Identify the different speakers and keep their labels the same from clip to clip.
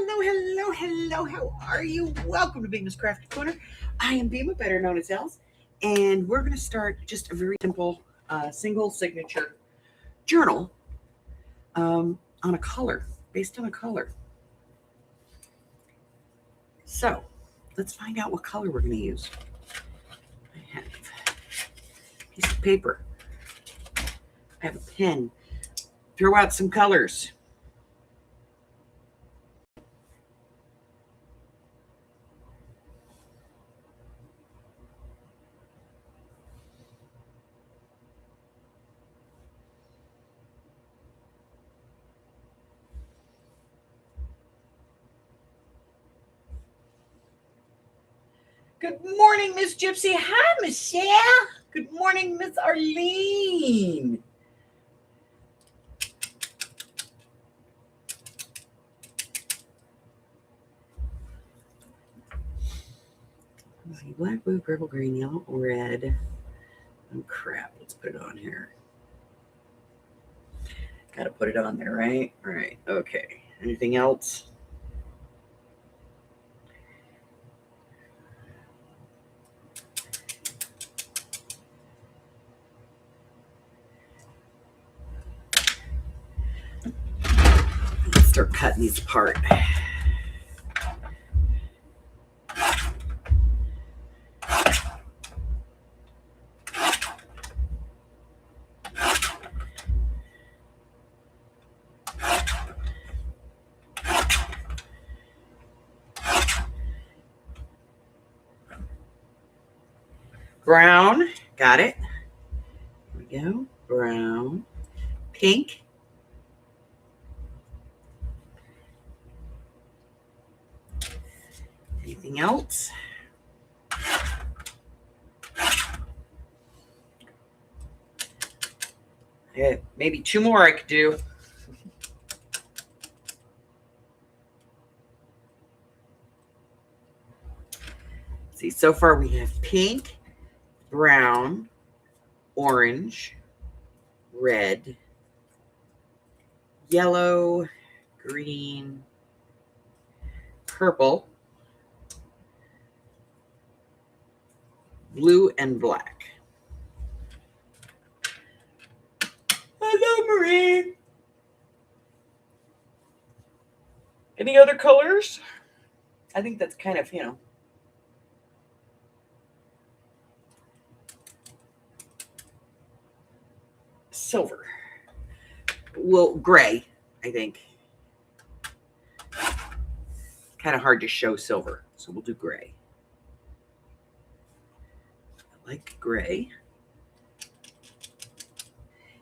Speaker 1: Hello. How are you? Welcome to Bma's Crafty Corner. I am Bma, better known as Els, and we're going to start just a very simple single signature journal on a color, based on a color. So let's find out what color we're going to use. I have a piece of paper. I have a pen. Throw out some colors. Good morning, Miss Gypsy. Hi, Michelle. Good morning, Miss Arlene. Black, blue, purple, green, yellow, red. Oh, crap. Let's put it on here. Got to put it on there, right? All right. Okay. Anything else? Let's start cutting these apart. Brown. Got it. Here we go. Brown. Pink. Anything else? Yeah, maybe two more I could do. See, so far we have pink, brown, orange, red, yellow, green, purple, blue, and black. Hello, Marie. Any other colors? I think that's kind of, silver. Well, gray, I think. Kind of hard to show silver, so we'll do gray. I like gray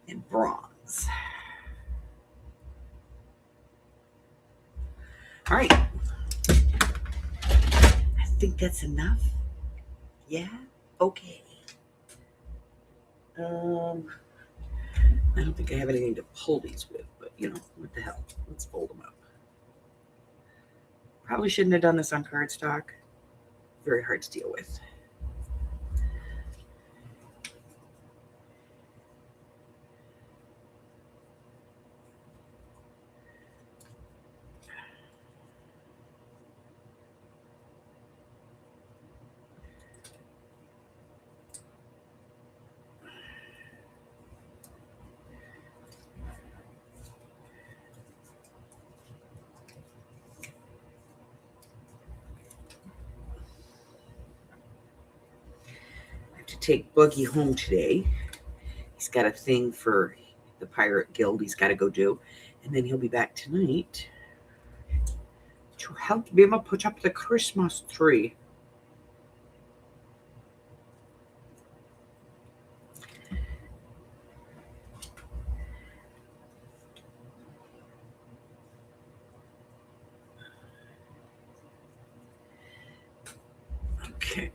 Speaker 1: and bronze. All right. I think that's enough. Yeah? Okay. I don't think I have anything to pull these with, but what the hell? Let's fold them up. Probably shouldn't have done this on cardstock. Very hard to deal with. To take Boogie home today. He's got a thing for the Pirate Guild he's got to go do. And then he'll be back tonight to help Bima put up the Christmas tree. Okay.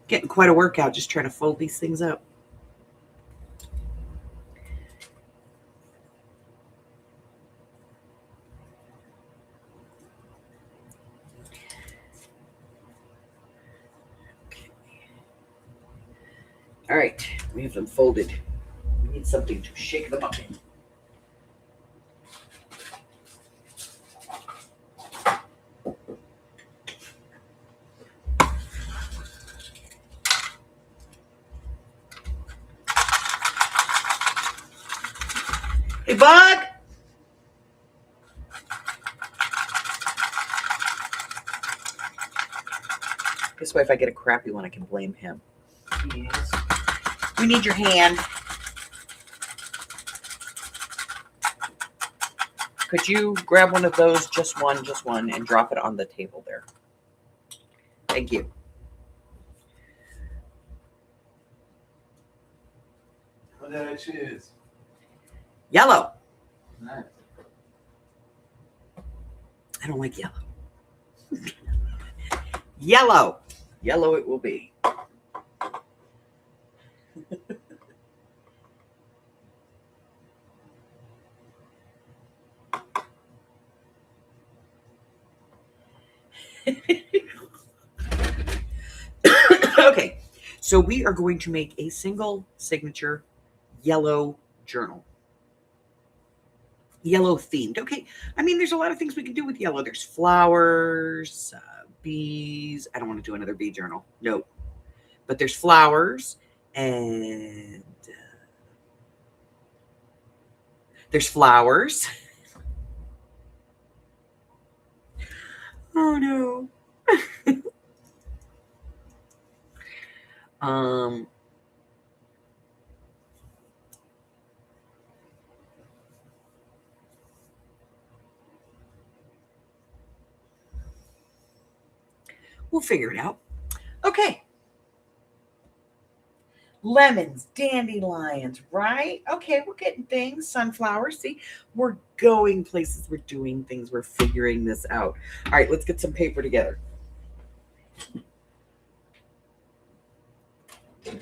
Speaker 1: Getting quite a workout just trying to fold these things up. Okay. All right, we have them folded. We need something to shake them up in. Hey, Bug! This way, if I get a crappy one, I can blame him. Yes. We need your hand. Could you grab one of those, just one, and drop it on the table there? Thank you.
Speaker 2: What did I choose?
Speaker 1: Yellow.
Speaker 2: Nice.
Speaker 1: I don't like yellow. Yellow. Yellow it will be. Okay, so we are going to make a single signature yellow journal. Yellow themed. Okay, I mean, there's a lot of things we can do with yellow. There's flowers, bees. I don't want to do another bee journal. Nope. But there's flowers and there's flowers. Oh no. We'll figure it out. Okay. Lemons, dandelions, right? Okay, we're getting things. Sunflowers. See, we're going places. We're doing things. We're figuring this out. All right, let's get some paper together. Let's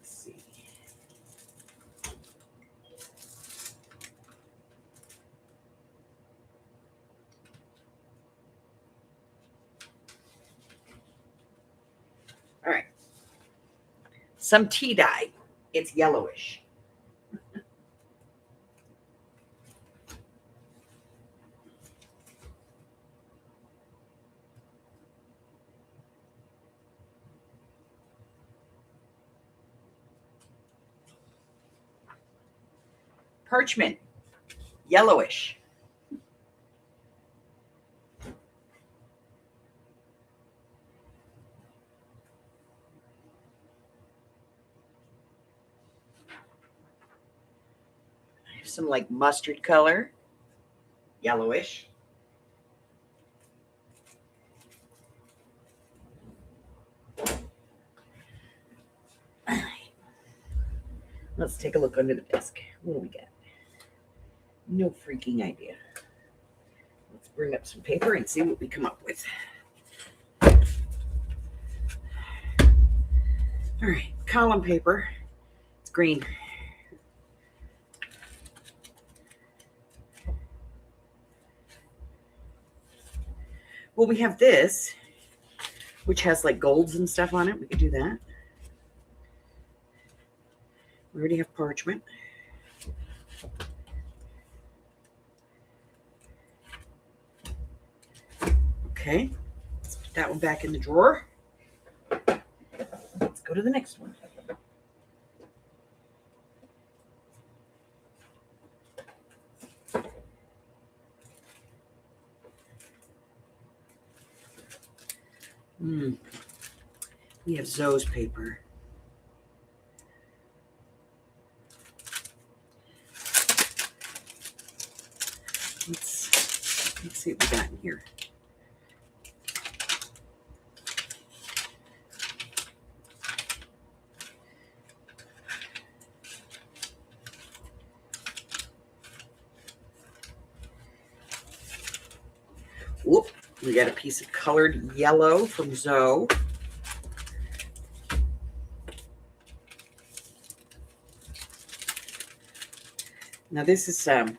Speaker 1: see. All right. Some tea dye. It's yellowish. Parchment. Yellowish. I have some like mustard color. Yellowish. Let's take a look under the desk. What do we got? No freaking idea. Let's bring up some paper and see what we come up with. All right, column paper. It's green. Well, we have this, which has like golds and stuff on it. We could do that. We already have parchment. Okay, let's put that one back in the drawer. Let's go to the next one. We have Zoe's paper. Let's see what we got in here. Whoop, we got a piece of colored yellow from Zoe. Now this is Zoe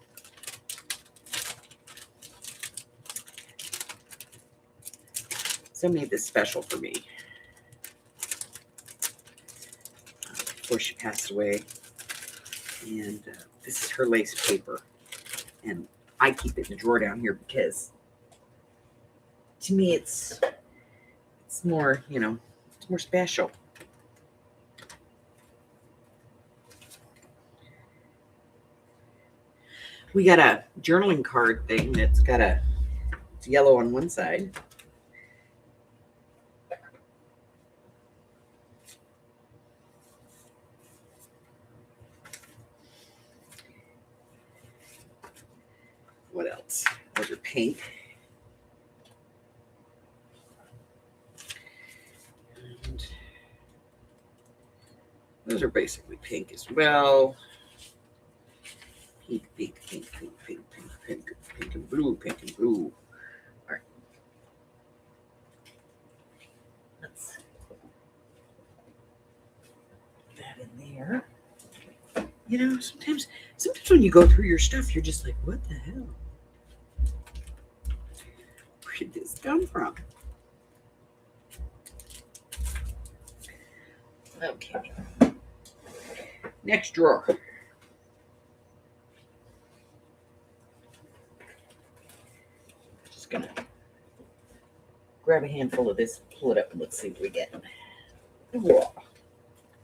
Speaker 1: made this special for me before she passed away, and this is her lace paper, and I keep it in the drawer down here because to me it's more, it's more special. We got a journaling card thing that's got it's yellow on one side. What else? Those are pink. And those are basically pink as well. Pink, pink, pink, pink, pink, pink, pink, pink and blue, pink and blue. All right. Let's put that in there. You know, sometimes when you go through your stuff, you're just like, what the hell? Where did this come from? Okay. Next drawer. Just gonna grab a handful of this, pull it up, and let's see what we get. Whoa.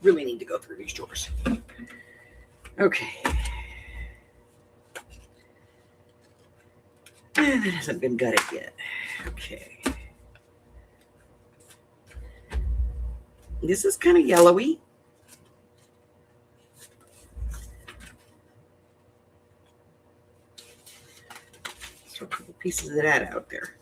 Speaker 1: Really need to go through these drawers. Okay. That hasn't been gutted yet. Okay. This is kind of yellowy. So a couple pieces of that out there.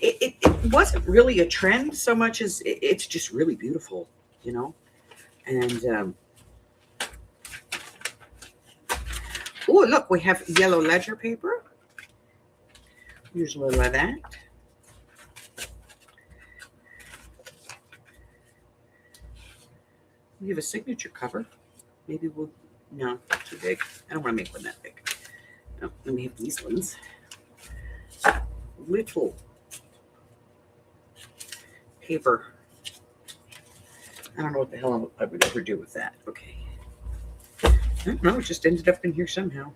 Speaker 1: It wasn't really a trend so much as it's just really beautiful, you know. And oh, look, we have yellow ledger paper. Use a little of that. We have a signature cover. Maybe we'll, no, too big. I don't want to make one that big. No, then we have these ones. Little paper. I don't know what the hell I would ever do with that. Okay. I don't know, it just ended up in here somehow.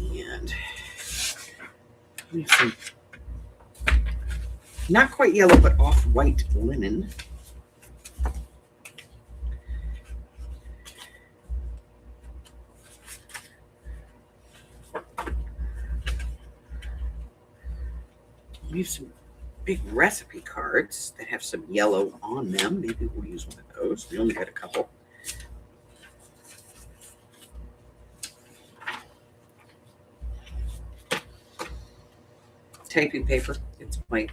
Speaker 1: And we have some not quite yellow, but off-white linen. We have some big recipe cards that have some yellow on them. Maybe we'll use one of those. We only got a couple. Typing paper. It's white.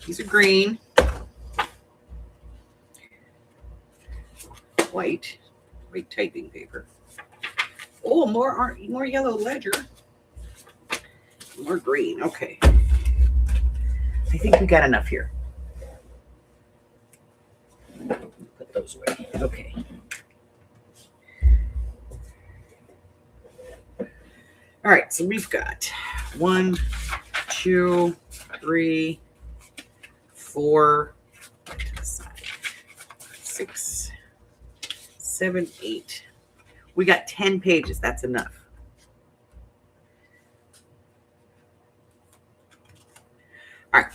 Speaker 1: These are green. White typing paper. Oh, more yellow ledger. More green. Okay. I think we got enough here. Put those away. Okay. All right, so we've got 1, 2, 3, 4, to the side, 6, 7, 8. We got 10 pages. That's enough. All right.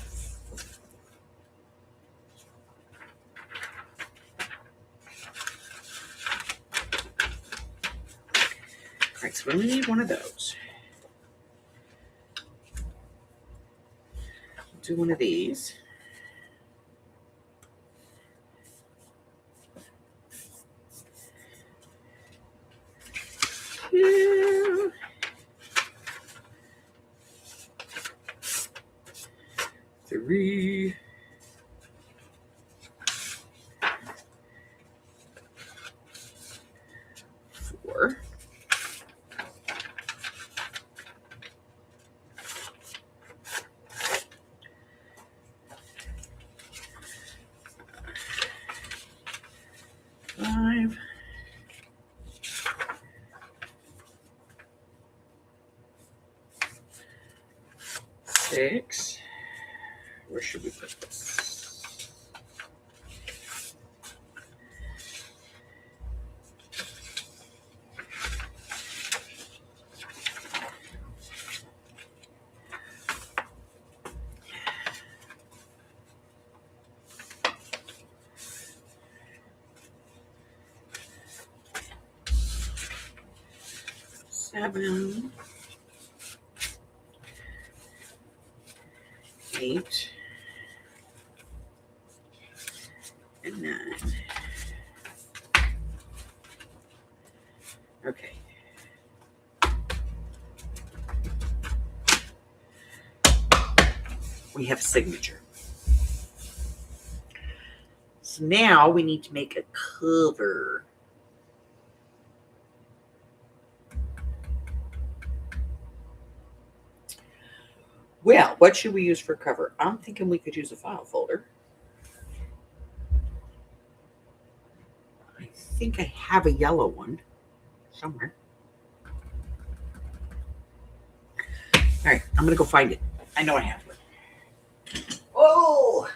Speaker 1: All right, so we only need one of those. Do one of these. Two. 3. 4. 5. 6. Where should we put this? 7, 8, and 9. Okay. We have a signature. So now we need to make a cover. Well, what should we use for cover? I'm thinking we could use a file folder. I think I have a yellow one somewhere. All right, I'm going to go find it. I know I have one. Oh!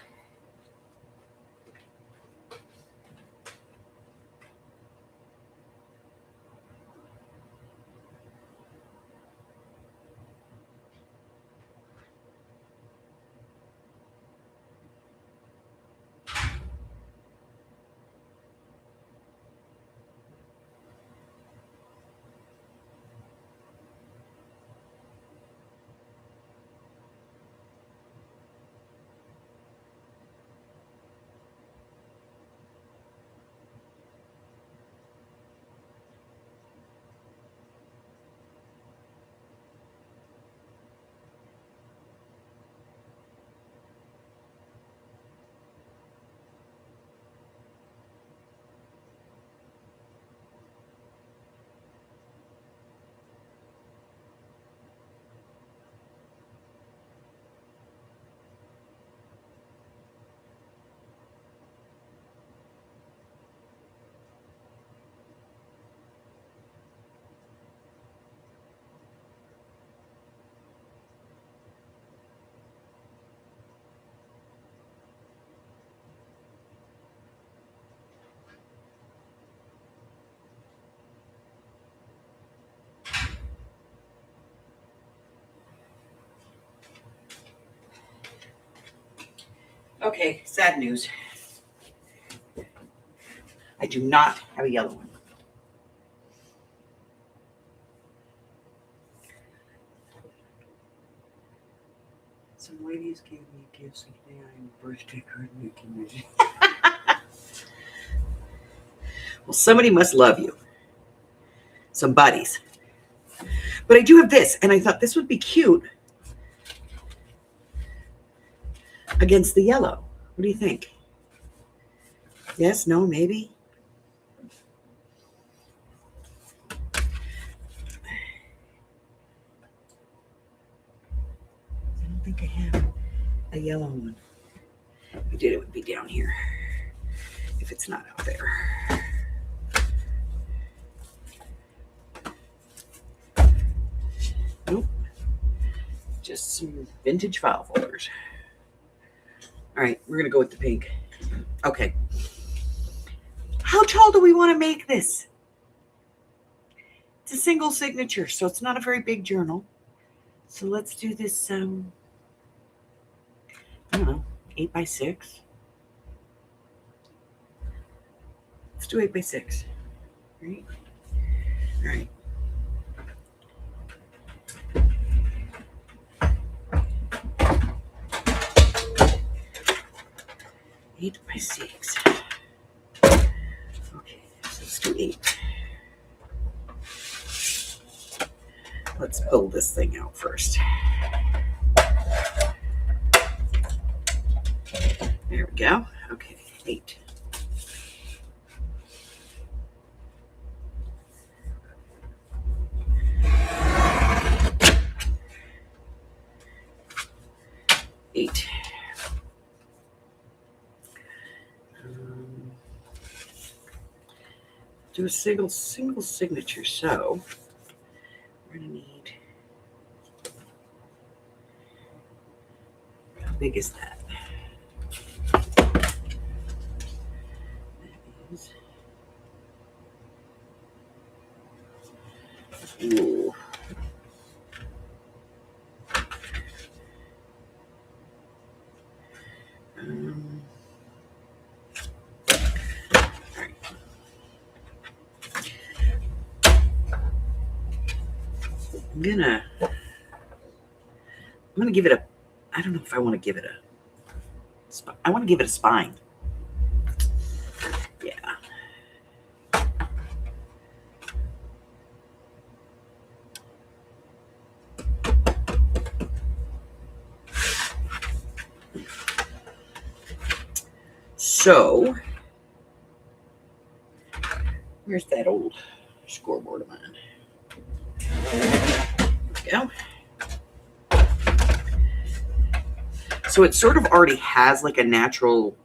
Speaker 1: Okay, sad news. I do not have a yellow one. Some ladies gave me gifts today. I'm a birthday card making it. Well, somebody must love you. Some buddies. But I do have this, and I thought this would be cute against the yellow. What do you think? Yes, no, maybe? I don't think I have a yellow one. If I did, it would be down here. If it's not out there. Nope. Just some vintage file folders. All right, we're going to go with the pink. Okay. How tall do we want to make this? It's a single signature, so it's not a very big journal. So let's do this, I don't know, 8 by 6. Let's do 8 by 6. Right? All right. Eight by 6. Okay, so let's do 8. Let's build this thing out first. There we go. Okay, 8. Do a single signature. So we're going to need, how big is that? That is, ooh. All right. I'm gonna give it a, I don't know if I want to give it I want to give it a spine. Yeah. So, where's that old scoreboard of mine? There we go. So it sort of already has like a natural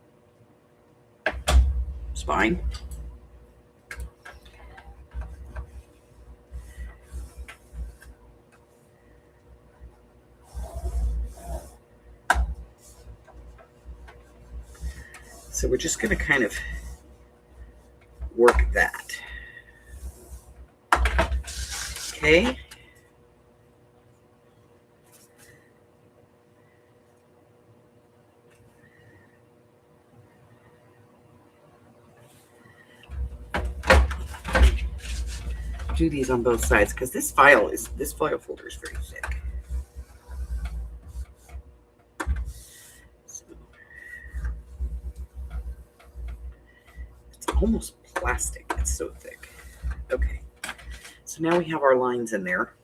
Speaker 1: spine. So we're just going to kind of work that. Okay. Do these on both sides because this file folder is very thick. So it's almost plastic. It's so thick. Okay. So now we have our lines in there.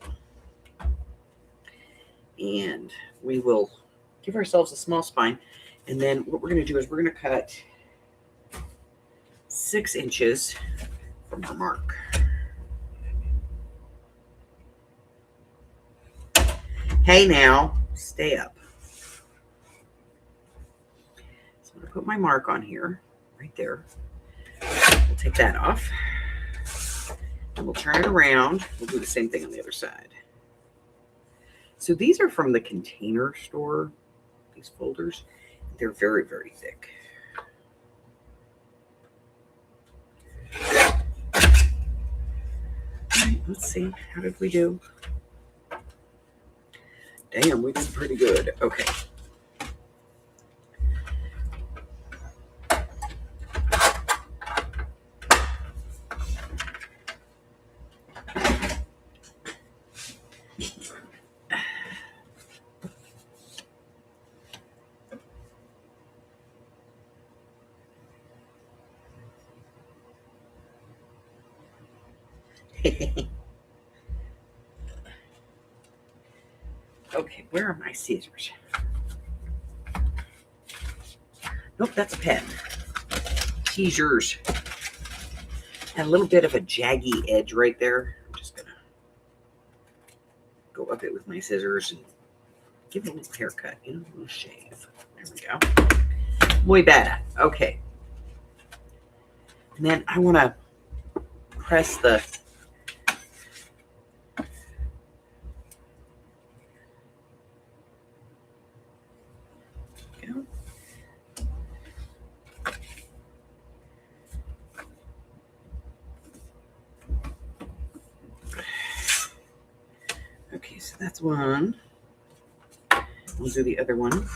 Speaker 1: And we will give ourselves a small spine. And then what we're going to do is we're going to cut 6 inches from our mark. Hey now, stay up. So I'm going to put my mark on here, right there. We'll take that off. And we'll turn it around. We'll do the same thing on the other side. So these are from the Container Store, these folders. They're very, very thick. All right, let's see. How did we do? Damn, we did pretty good. Okay. Okay, where are my scissors? Nope, that's a pen. Teasers. And a little bit of a jaggy edge right there. I'm just gonna go up it with my scissors and give it a little haircut, a little shave. There we go. Muy bad. Okay. And then I want to press the Okay, so that's one. We'll do the other one.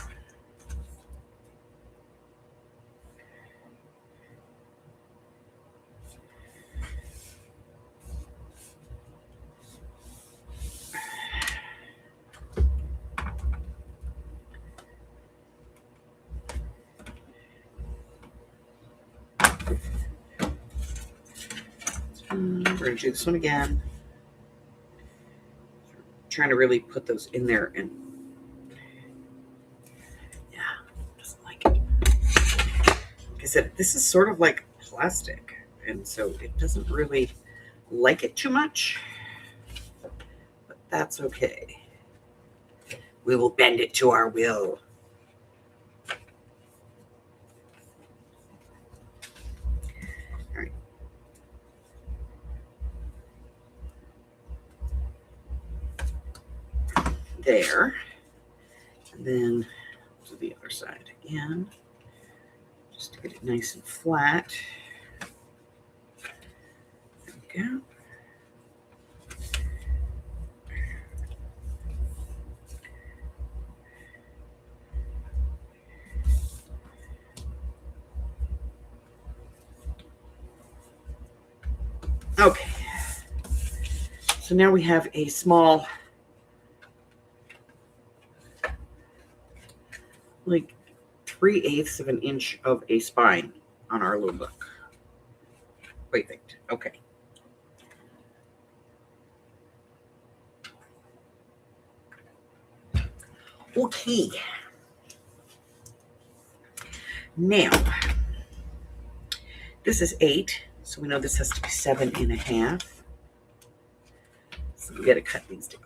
Speaker 1: We're going to do this one again. Trying to really put those in there, and yeah, doesn't like it. Like I said, this is sort of like plastic, and so it doesn't really like it too much, but that's okay. We will bend it to our will. All right. There. And then to the other side again, just to get it nice and flat. There we go. Okay. So now we have a small like 3/8 of an inch of a spine on our little book. What do you think? Okay. Okay. Now, this is 8, so we know this has to be 7.5. So we got to cut these down.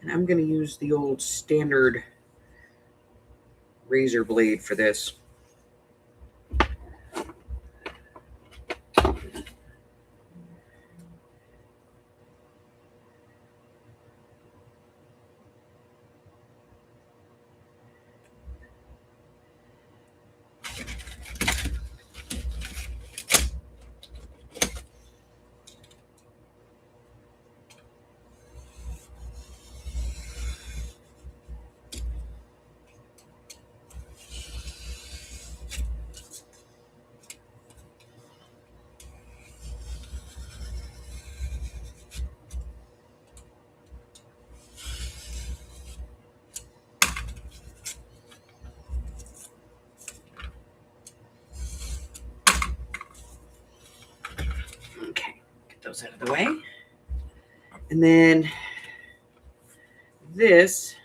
Speaker 1: And I'm going to use the old standard razor blade for this. Okay, get those out of the way. And then this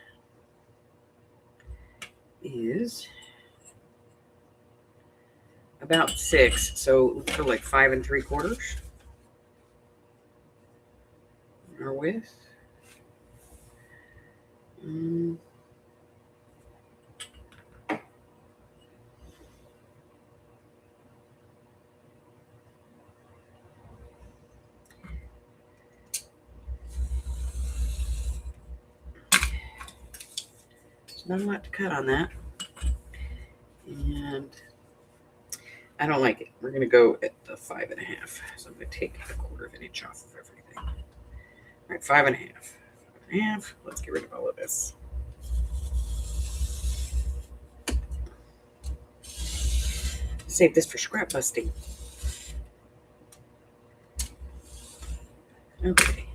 Speaker 1: is about 6, so let's go like 5 3/4 our width. Not a lot to cut on that. And I don't like it. We're going to go at the 5.5. So I'm going to take 1/4 of an inch off of everything. All right, 5.5. 5.5. Let's get rid of all of this. Save this for scrap busting. Okay.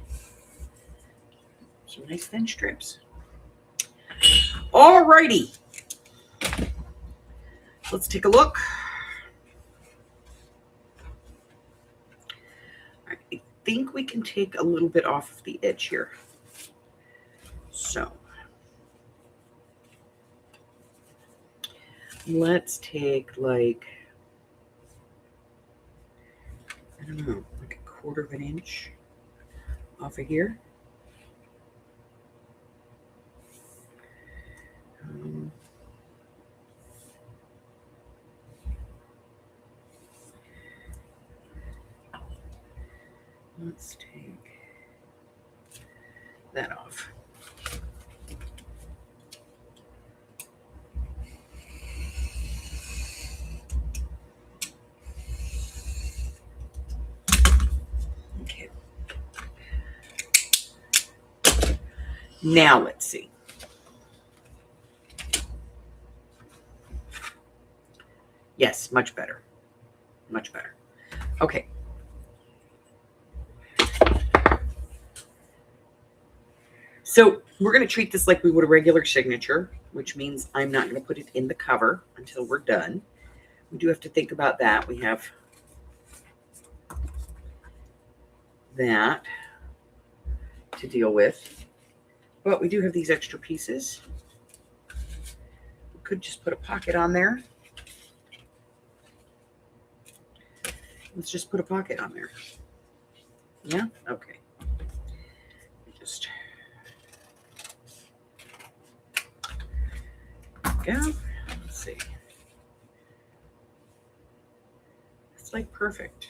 Speaker 1: Some nice thin strips. Alrighty. Let's take a look. I think we can take a little bit off of the edge here. So let's take like, I don't know, like 1/4 of an inch off of here. Let's take that off. Okay. Now let's see. Yes, much better. Much better. Okay. So we're going to treat this like we would a regular signature, which means I'm not going to put it in the cover until we're done. We do have to think about that. We have that to deal with. But we do have these extra pieces. We could just put a pocket on there. Let's just put a pocket on there. Yeah? Okay. Just go. Let's see. It's like perfect.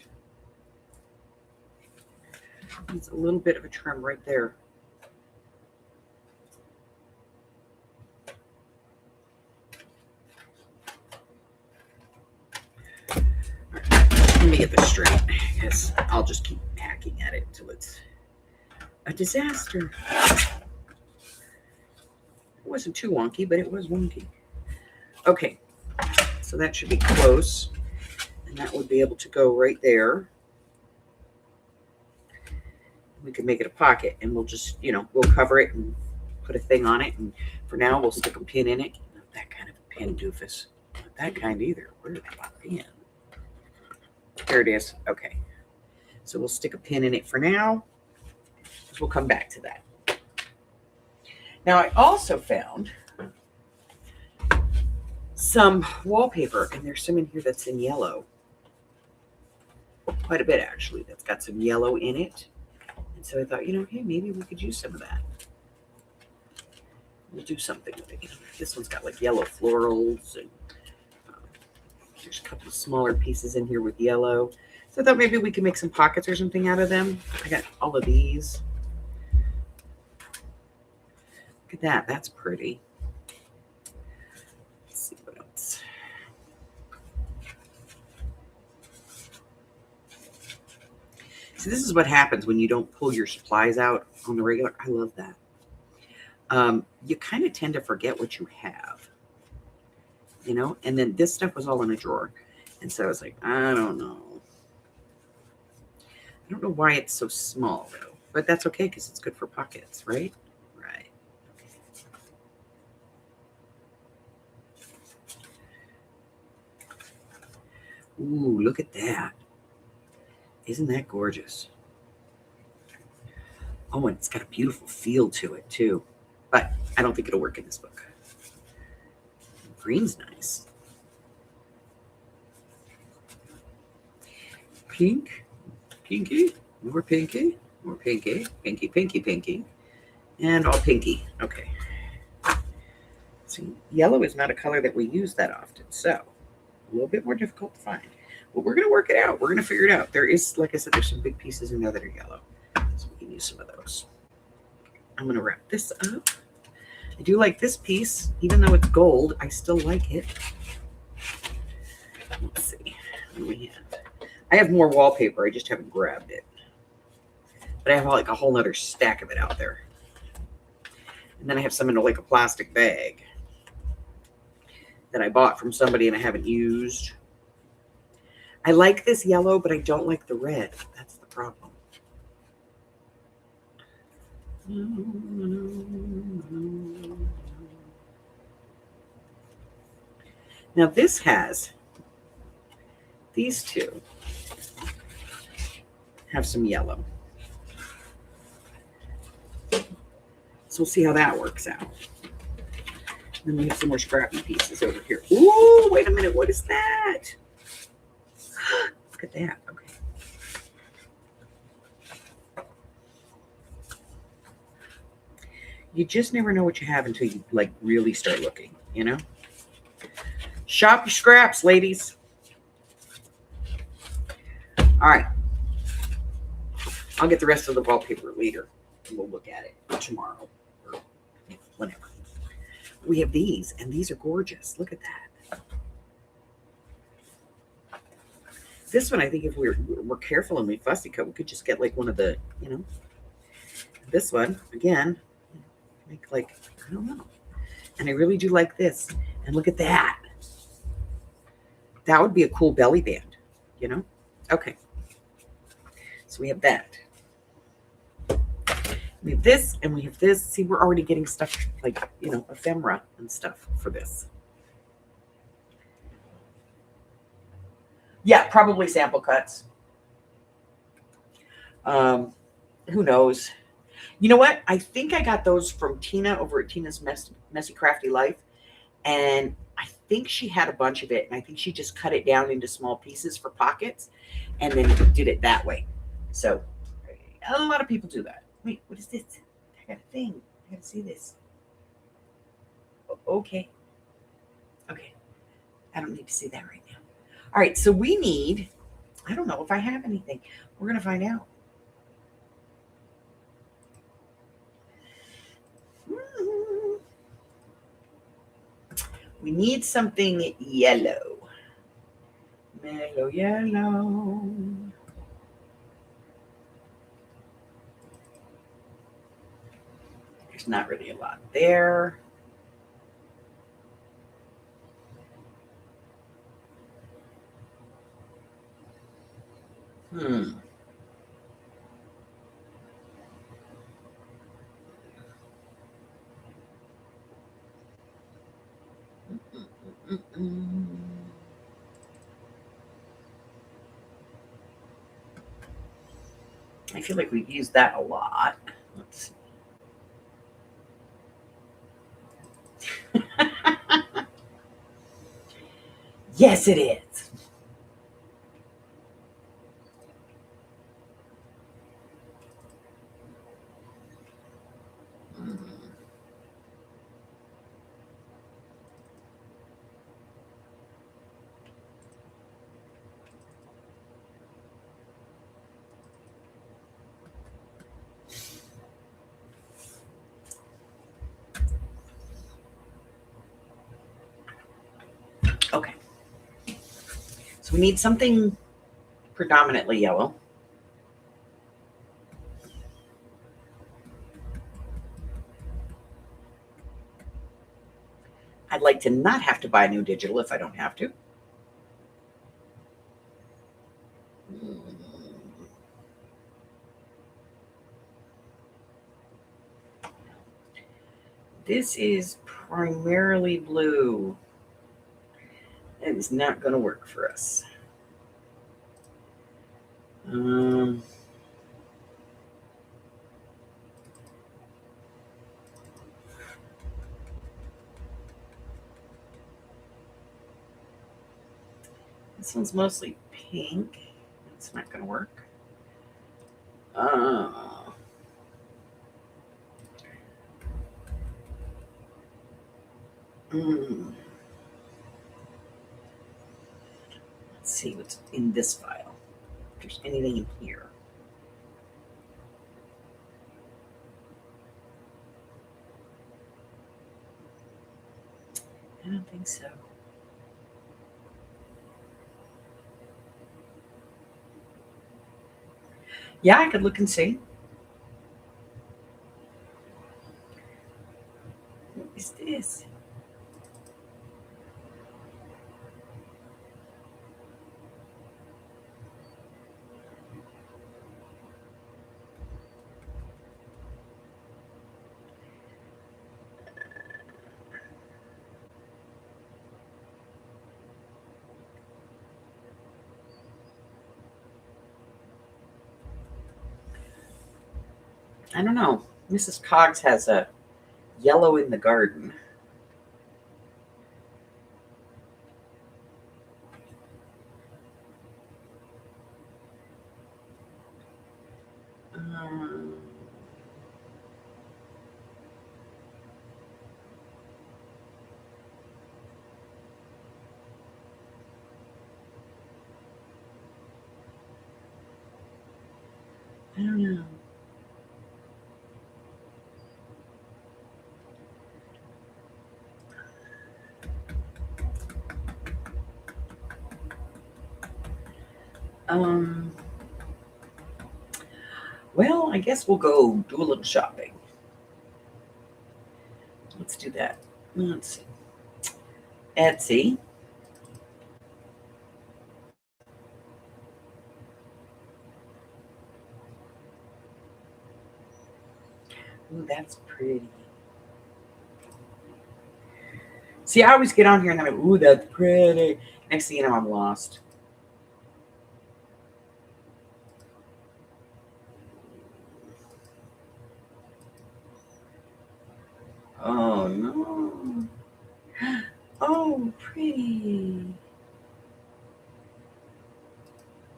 Speaker 1: Needs a little bit of a trim right there. Let me get this straight, because I'll just keep hacking at it until it's a disaster. It wasn't too wonky, but it was wonky. Okay, so that should be close, and that would be able to go right there. we could make it a pocket, and we'll just, we'll cover it and put a thing on it. And for now, we'll stick a pin in it. Not that kind of a pin, doofus. Not that kind either. Where did I put the pin? There it is. Okay. So we'll stick a pin in it for now. We'll come back to that. Now, I also found some wallpaper, and there's some in here that's in yellow. Quite a bit, actually, that's got some yellow in it. And so I thought, hey, maybe we could use some of that. We'll do something with it. This one's got like yellow florals, and there's a couple of smaller pieces in here with yellow. So I thought maybe we could make some pockets or something out of them. I got all of these. Look at that. That's pretty. Let's see what else. So this is what happens when you don't pull your supplies out on the regular. I love that. You kind of tend to forget what you have, and then this stuff was all in a drawer. And so I was like, I don't know. I don't know why it's so small though, but that's okay because it's good for pockets, right? Right. Ooh, look at that. Isn't that gorgeous? Oh, and it's got a beautiful feel to it too. But I don't think it'll work in this book. Green's nice. Pink, pinky, more pinky, more pinky, pinky, pinky, pinky, and all pinky. Okay. See, yellow is not a color that we use that often, so a little bit more difficult to find. But we're going to work it out. We're going to figure it out. There is, like I said, there's some big pieces in there that are yellow, so we can use some of those. I'm going to wrap this up. I do like this piece. Even though it's gold, I still like it. Let's see. What do we have? I have more wallpaper. I just haven't grabbed it. But I have like a whole nother stack of it out there. And then I have some in like a plastic bag that I bought from somebody and I haven't used. I like this yellow, but I don't like the red. That's the problem. Now this has, these two have some yellow. So we'll see how that works out. Then we have some more scrappy pieces over here. Ooh, wait a minute. What is that? Look at that. Okay. You just never know what you have until you like really start looking, Shop your scraps, ladies. All right. I'll get the rest of the wallpaper later. And we'll look at it tomorrow or whenever. We have these, and these are gorgeous. Look at that. This one, I think if we're careful and we fussy cut, we could just get like one of the, This one, again, make like, I don't know. And I really do like this. And look at that. That would be a cool belly band, Okay. So we have that. We have this and we have this. See, we're already getting stuff like, ephemera and stuff for this. Yeah, probably sample cuts. Who knows? You know what? I think I got those from Tina over at Tina's Messy Crafty Life. And I think she had a bunch of it. And I think she just cut it down into small pieces for pockets and then did it that way. So a lot of people do that. Wait, what is this? I got a thing. I got to see this. Okay. Okay. I don't need to see that right now. All right. So we need, I don't know if I have anything. We're going to find out. We need something yellow. Mellow yellow. There's not really a lot there. Mm-mm. I feel like we've used that a lot. Let's see. Yes, it is. Mm. Okay. So we need something predominantly yellow. I'd like to not have to buy a new digital if I don't have to. Mm. This is primarily blue. That is not going to work for us. Um, this one's mostly pink. It's not going to work. Uh, mm, let's see what's in this file. If there's anything in here. I don't think so. Yeah, I could look and see. What is this? I don't know. Mrs. Cogs has a yellow in the garden. Um, I don't know. Um, well, I guess we'll go do a little shopping. Let's do that. Let's see. Etsy. Ooh, that's pretty. See, I always get on here and I'm like, ooh, that's pretty. Next thing you know, I'm lost. Oh, no. Oh, pretty.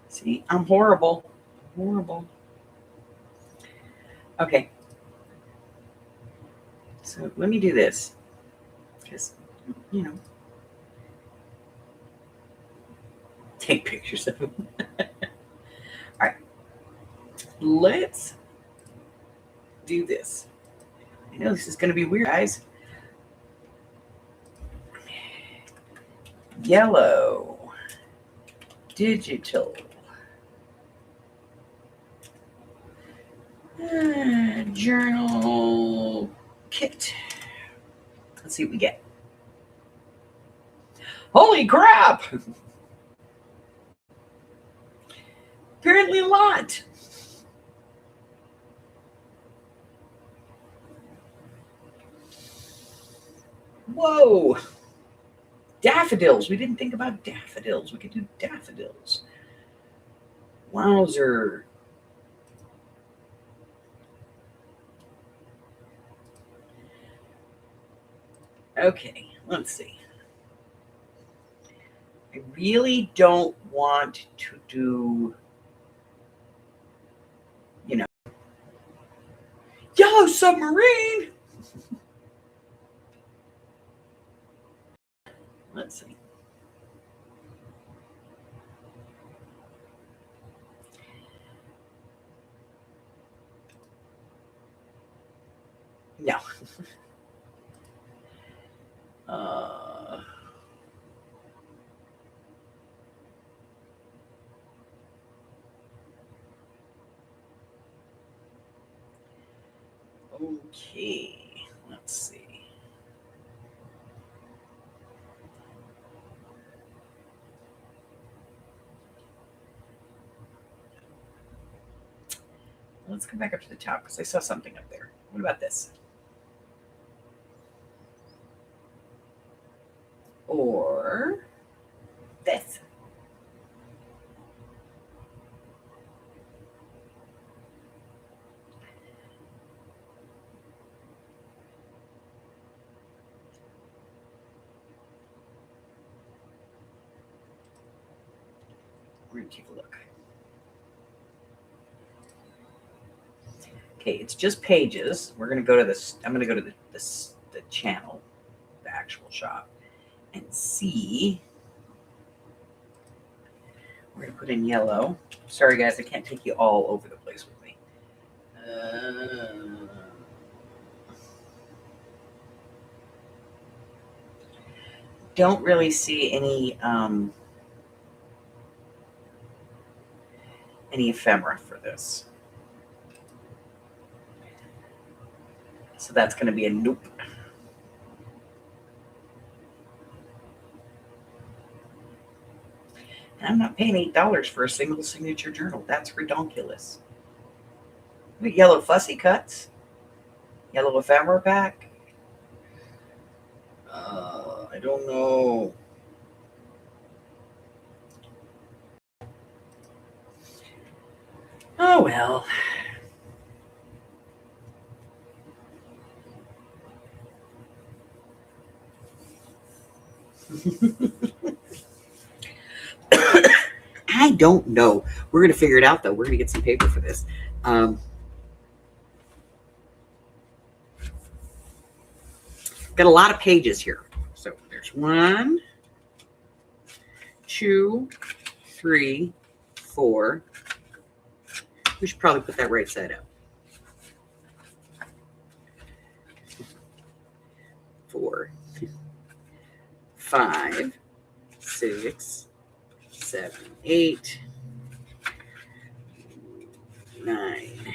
Speaker 1: See, I'm horrible. Horrible. Okay. So let me do this. Because, you know, take pictures of them. All right. Let's do this. I know this is going to be weird, guys. Yellow. Digital. Journal kit. Let's see what we get. Holy crap! Apparently a lot. Whoa. Daffodils. We didn't think about daffodils. We could do daffodils. Wowzer. Okay, let's see. I really don't want to do, yellow submarine. Let's see. No. Okay, let's see. Let's come back up to the top because I saw something up there. What about this? Or this? We're going to take a look. Okay, it's just pages. We're going to go to this. I'm going to go to the channel, the actual shop, and see. We're going to put in yellow. Sorry, guys, I can't take you all over the place with me. Don't really see any ephemera for this. So that's going to be a nope. And I'm not paying $8 for a single signature journal. That's redonkulous. Yellow fussy cuts. Yellow ephemera pack. I don't know. Oh, well. I don't know. We're going to figure it out, though. We're going to get some paper for this. Got a lot of pages here. So there's 1, 2, 3, 4. We should probably put that right side up. 4, 5, 6, 7, 8, 9.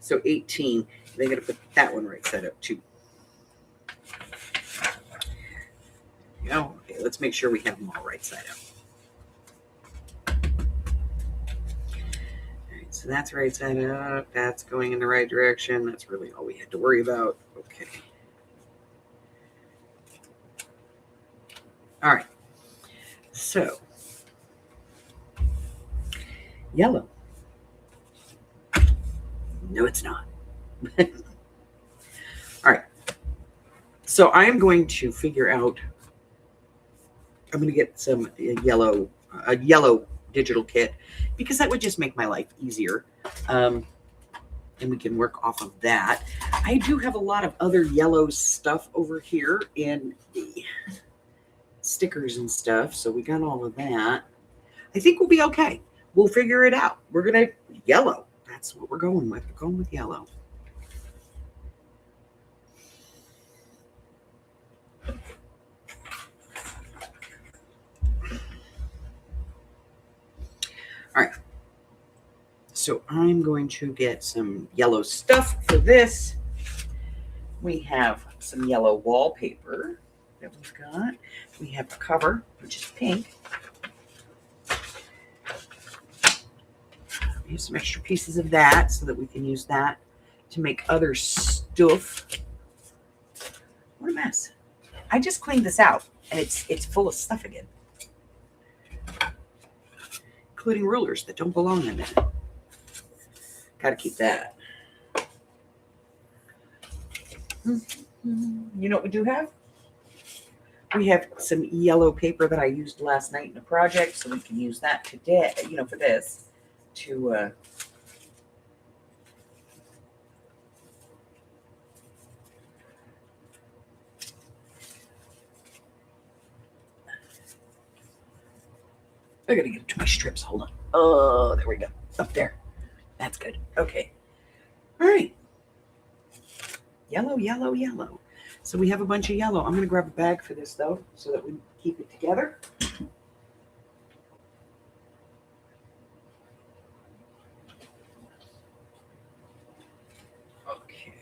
Speaker 1: So 18. They're going to put that one right side up too. Okay, let's make sure we have them all right side up. All right, so that's right side up. That's going in the right direction. That's really all we had to worry about. Okay. All right. So, yellow. No, it's not. All right. So I am going to figure out. I'm going to get some yellow digital kit because that would just make my life easier. And we can work off of that. I do have a lot of other yellow stuff over here in the stickers and stuff. So we got all of that. I think we'll be okay. We'll figure it out. We're going to yellow. That's what we're going with. We're going with yellow. All right. So I'm going to get some yellow stuff for this. We have some yellow wallpaper that we've got. We have a cover, which is pink. We have some extra pieces of that so that we can use that to make other stuff. What a mess. I just cleaned this out, and it's full of stuff again, including rulers that don't belong in there. Got to keep that. You know what we do have? We have some yellow paper that I used last night in a project, so we can use that today, for this, to I gotta get it to my strips. Hold on. Oh, there we go. Up there. That's good. Okay. All right. Yellow, yellow, yellow. So we have a bunch of yellow. I'm going to grab a bag for this, though, so that we keep it together. Okay.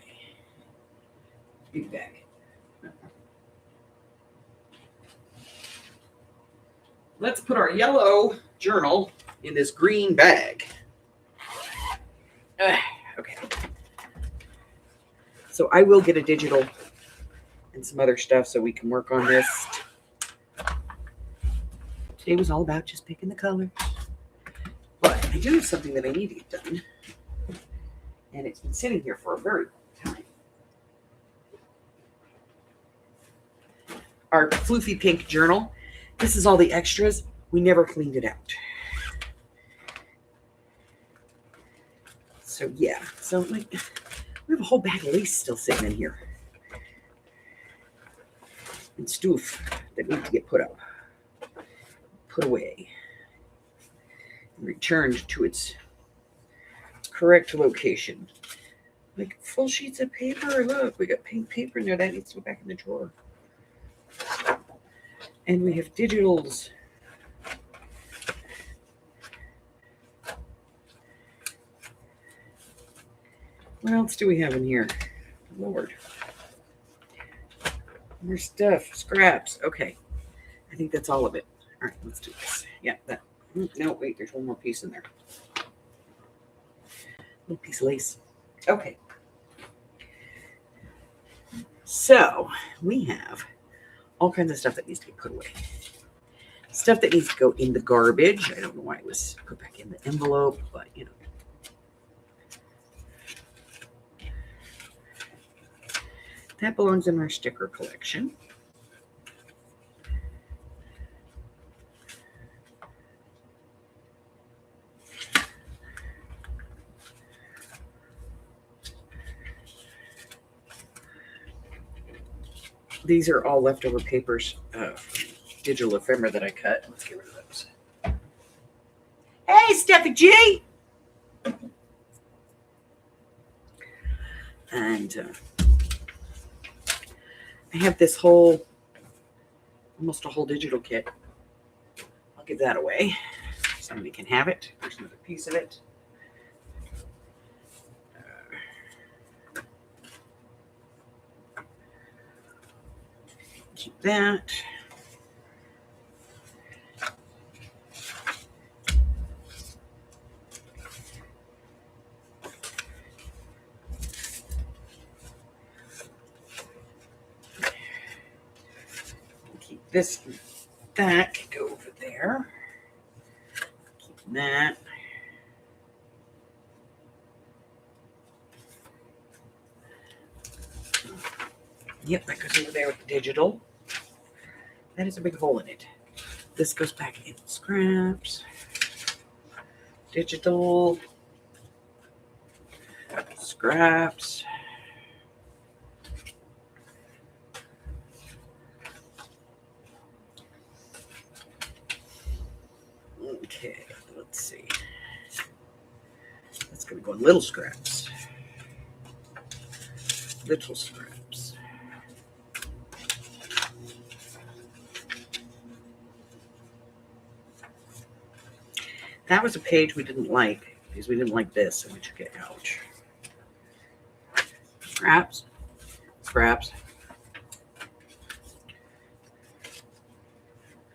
Speaker 1: Big bag. Let's put our yellow journal in this green bag. Okay. So I will get a digital and some other stuff so we can work on this. Today was all about just picking the colors. But I do have something that I need to get done. And it's been sitting here for a very long time. Our floofy pink journal. This is all the extras. We never cleaned it out. So yeah. So like we have a whole bag of lace still sitting in here. And stuff that needs to get put up. Put away. And returned to its correct location. Like full sheets of paper. Look, we got pink paper in there. That needs to go back in the drawer. And we have digitals. What else do we have in here? Lord. More stuff. Scraps. Okay. I think that's all of it. All right, let's do this. Yeah, that. No, wait, there's one more piece in there. Little piece of lace. Okay. So we have all kinds of stuff that needs to be put away. Stuff that needs to go in the garbage. I don't know why it was put back in the envelope, but that belongs in our sticker collection. These are all leftover papers, digital ephemera that I cut. Let's get rid of those. Hey, Steffi G! And I have this almost a whole digital kit. I'll give that away. Somebody can have it. There's another piece of it. Keep that. Keep this, that can go over there. Keep that. Yep, that goes over there with the digital. That is a big hole in it. This goes back in scraps. Digital. Scraps. Okay, let's see. That's going to go in little scraps. Little scraps. That was a page we didn't like because we didn't like this, and we took it out. Scraps. Scraps.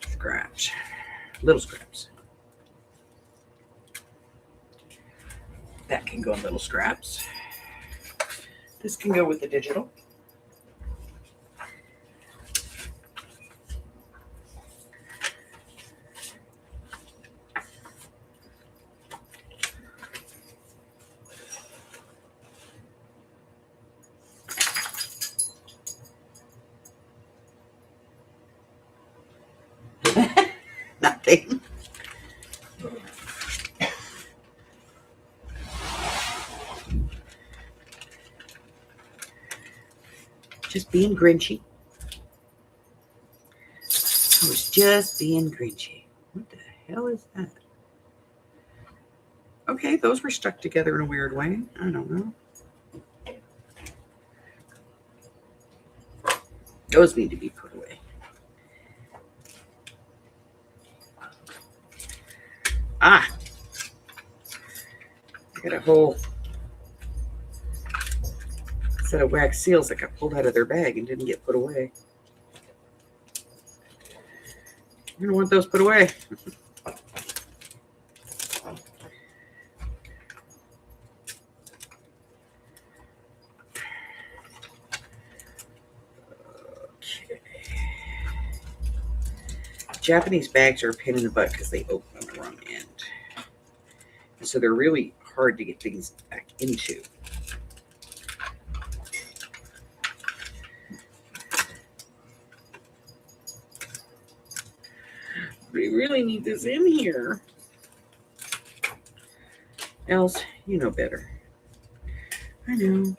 Speaker 1: Scraps. Little scraps. That can go in little scraps. This can go with the digital. Just being grinchy. I was just being grinchy. What the hell is that? Okay, those were stuck together in a weird way. I don't know. Those need to be put away. Ah, I got a whole set of wax seals that got pulled out of their bag and didn't get put away. You're gonna want those put away. Okay. Japanese bags are a pain in the butt because they open on the wrong end. And so they're really hard to get things back into. We really need this in here. Else, you know better. I know.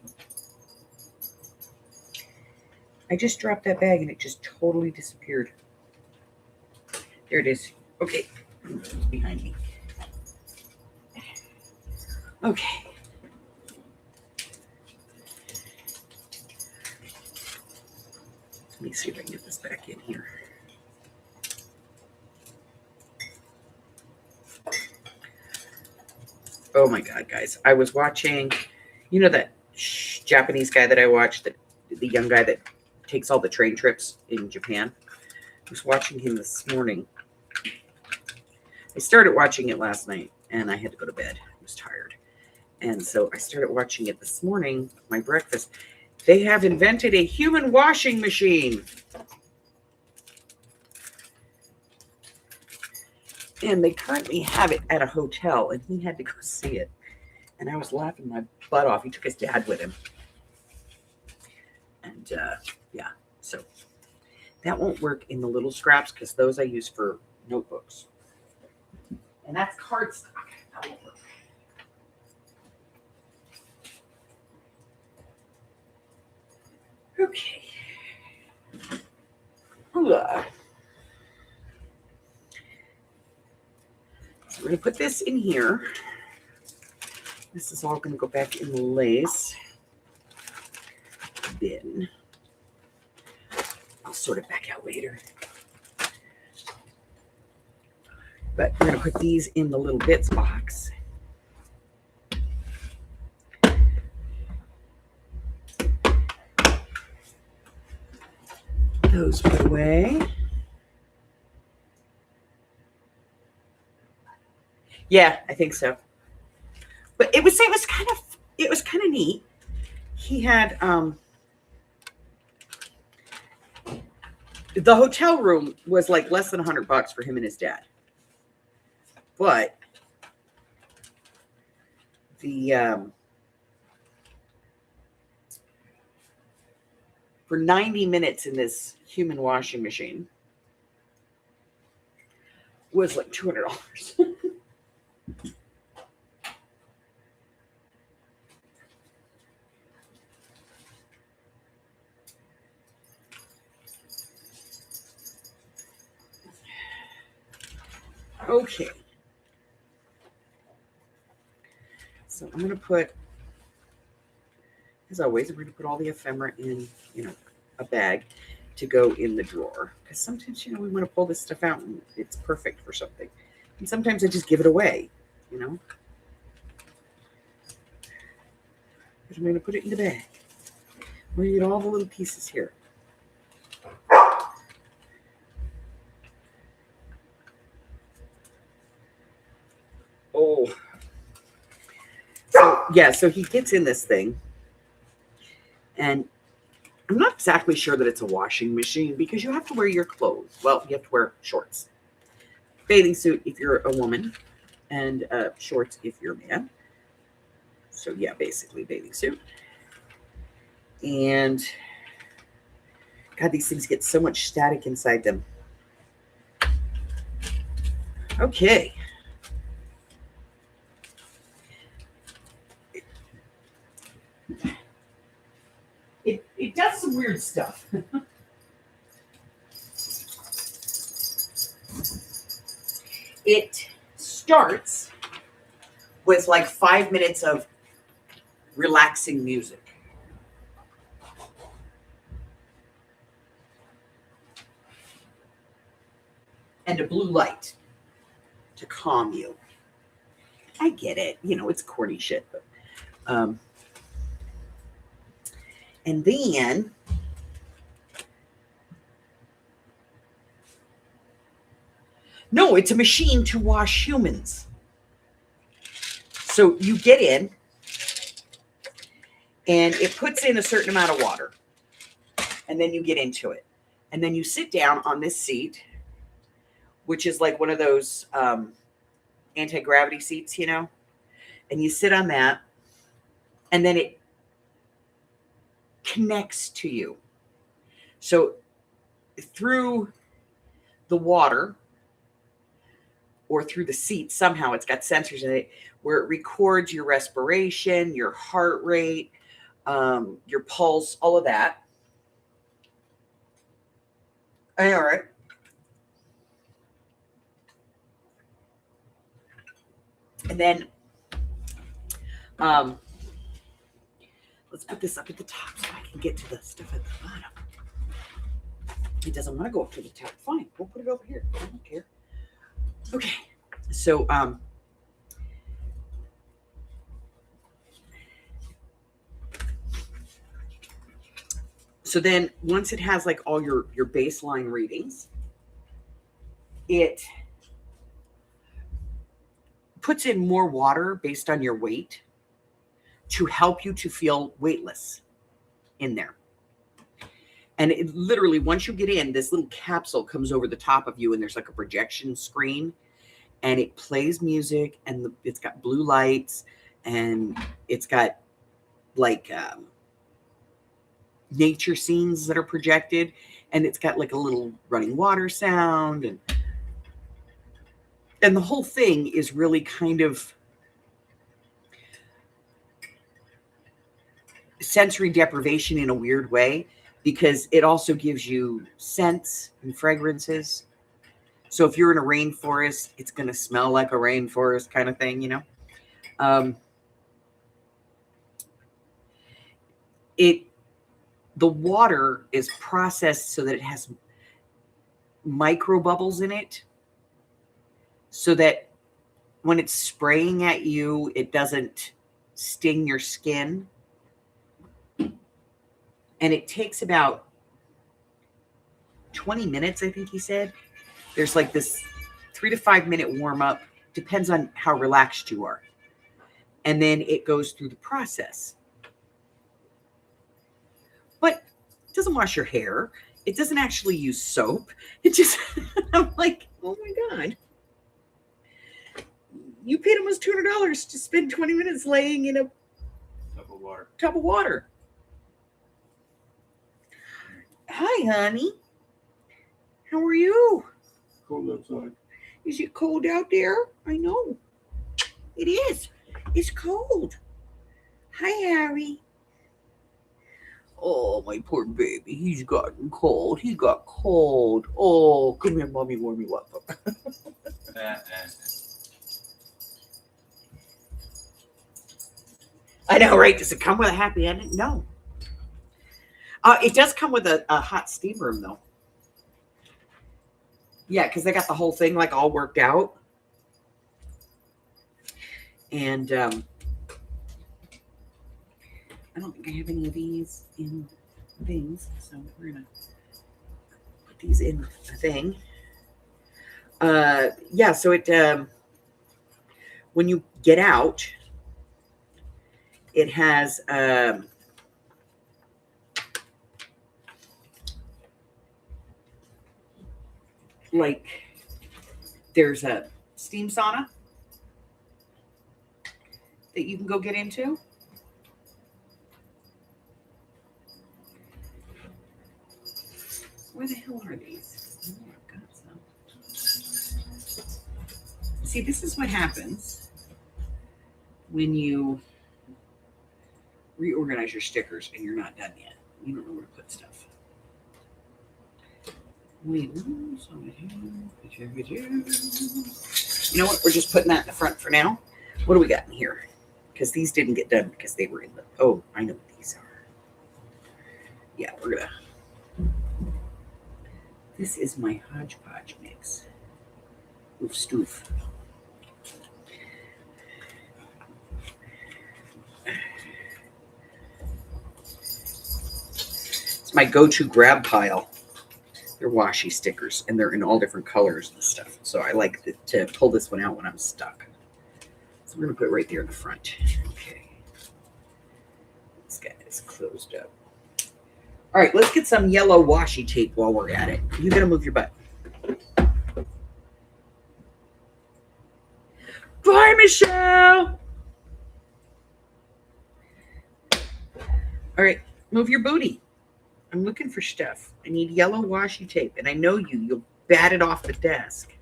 Speaker 1: I just dropped that bag and it just totally disappeared. There it is. Okay. Behind me. Okay. Let me see if I can get this back in here. Oh my God, guys. I was watching, you know, that Japanese guy that I watched, the young guy that takes all the train trips in Japan. I was watching him this morning. I started watching it last night and I had to go to bed. I was tired. And so I started watching it this morning, my breakfast. They have invented a human washing machine. And they currently have it at a hotel, and he had to go see it. And I was laughing my butt off. He took his dad with him. And yeah, so that won't work in the little scraps because those I use for notebooks. And that's cardstock. That won't work. Okay. Hola. So we're going to put this in here. This is all going to go back in the lace bin. I'll sort it back out later. But we're going to put these in the little bits box. Those put away. Yeah, I think so. But it was kind of neat. He had the hotel room was like less than $100 for him and his dad. But the for 90 minutes in this human washing machine was like $200. Okay. So I'm going to put, as always, I'm going to put all the ephemera in, a bag to go in the drawer. Because sometimes, we want to pull this stuff out and it's perfect for something. And sometimes I just give it away, But I'm going to put it in the bag. We're going to get all the little pieces here. Oh. So he gets in this thing. And I'm not exactly sure that it's a washing machine because you have to wear your clothes. Well, you have to wear shorts. Bathing suit if you're a woman, and shorts if you're a man. So yeah, basically bathing suit. And God, these things get so much static inside them. Okay. It does some weird stuff. It starts with like 5 minutes of relaxing music. And a blue light to calm you. I get it. You know, it's corny shit. But, and then no, it's a machine to wash humans. So you get in and it puts in a certain amount of water. And then you get into it. And then you sit down on this seat, which is like one of those anti-gravity seats, you know, and you sit on that, and then it connects to you. So through the water or through the seat, somehow it's got sensors in it where it records your respiration, your heart rate, your pulse, all of that. All right. And then let's put this up at the top so I can get to the stuff at the bottom. It doesn't want to go up to the top. Fine, we'll put it over here. I don't care. Okay, so then once it has like all your baseline readings, it puts in more water based on your weight to help you to feel weightless in there. And it literally, once you get in, this little capsule comes over the top of you and there's like a projection screen and it plays music and it's got blue lights and it's got like nature scenes that are projected and it's got like a little running water sound and the whole thing is really kind of sensory deprivation in a weird way because it also gives you scents and fragrances. So if you're in a rainforest, it's going to smell like a rainforest kind of thing, you know. The water is processed so that it has micro bubbles in it so that when it's spraying at you, it doesn't sting your skin. And it takes about 20 minutes, I think he said. There's like this 3 to 5 minute warm up. Depends on how relaxed you are. And then it goes through the process. But it doesn't wash your hair. It doesn't actually use soap. It just, I'm like, oh my God. You paid almost $200 to spend 20 minutes laying in a tub of water. Hi, honey. How are you?
Speaker 2: Cold outside.
Speaker 1: Is it cold out there? I know. It is. It's cold. Hi, Harry. Oh, my poor baby. He's gotten cold. He got cold. Oh, come here, mommy, warm you up. I know, right? Does it come with a happy ending? No. It does come with a hot steam room, though. Yeah, because they got the whole thing like all worked out. And I don't think I have any of these in things, so we're gonna put these in a thing. Yeah, so it when you get out, it has like there's a steam sauna that you can go get into. Where the hell are these? Oh, I've got some. See, this is what happens when you reorganize your stickers and you're not done yet. You don't know where to put stuff. You know what? We're just putting that in the front for now. What do we got in here? Because these didn't get done because they were in the... Oh, I know what these are. Yeah, we're going to... This is my hodgepodge mix. Oof, stoof. It's my go-to grab pile. They're washi stickers, and they're in all different colors and stuff. So I like to pull this one out when I'm stuck. So we're going to put it right there in the front. Okay. This guy is closed up. All right, let's get some yellow washi tape while we're at it. You got to move your butt. Bye, Michelle. All right, move your booty. I'm looking for stuff. I need yellow washi tape, and I know you'll bat it off the desk.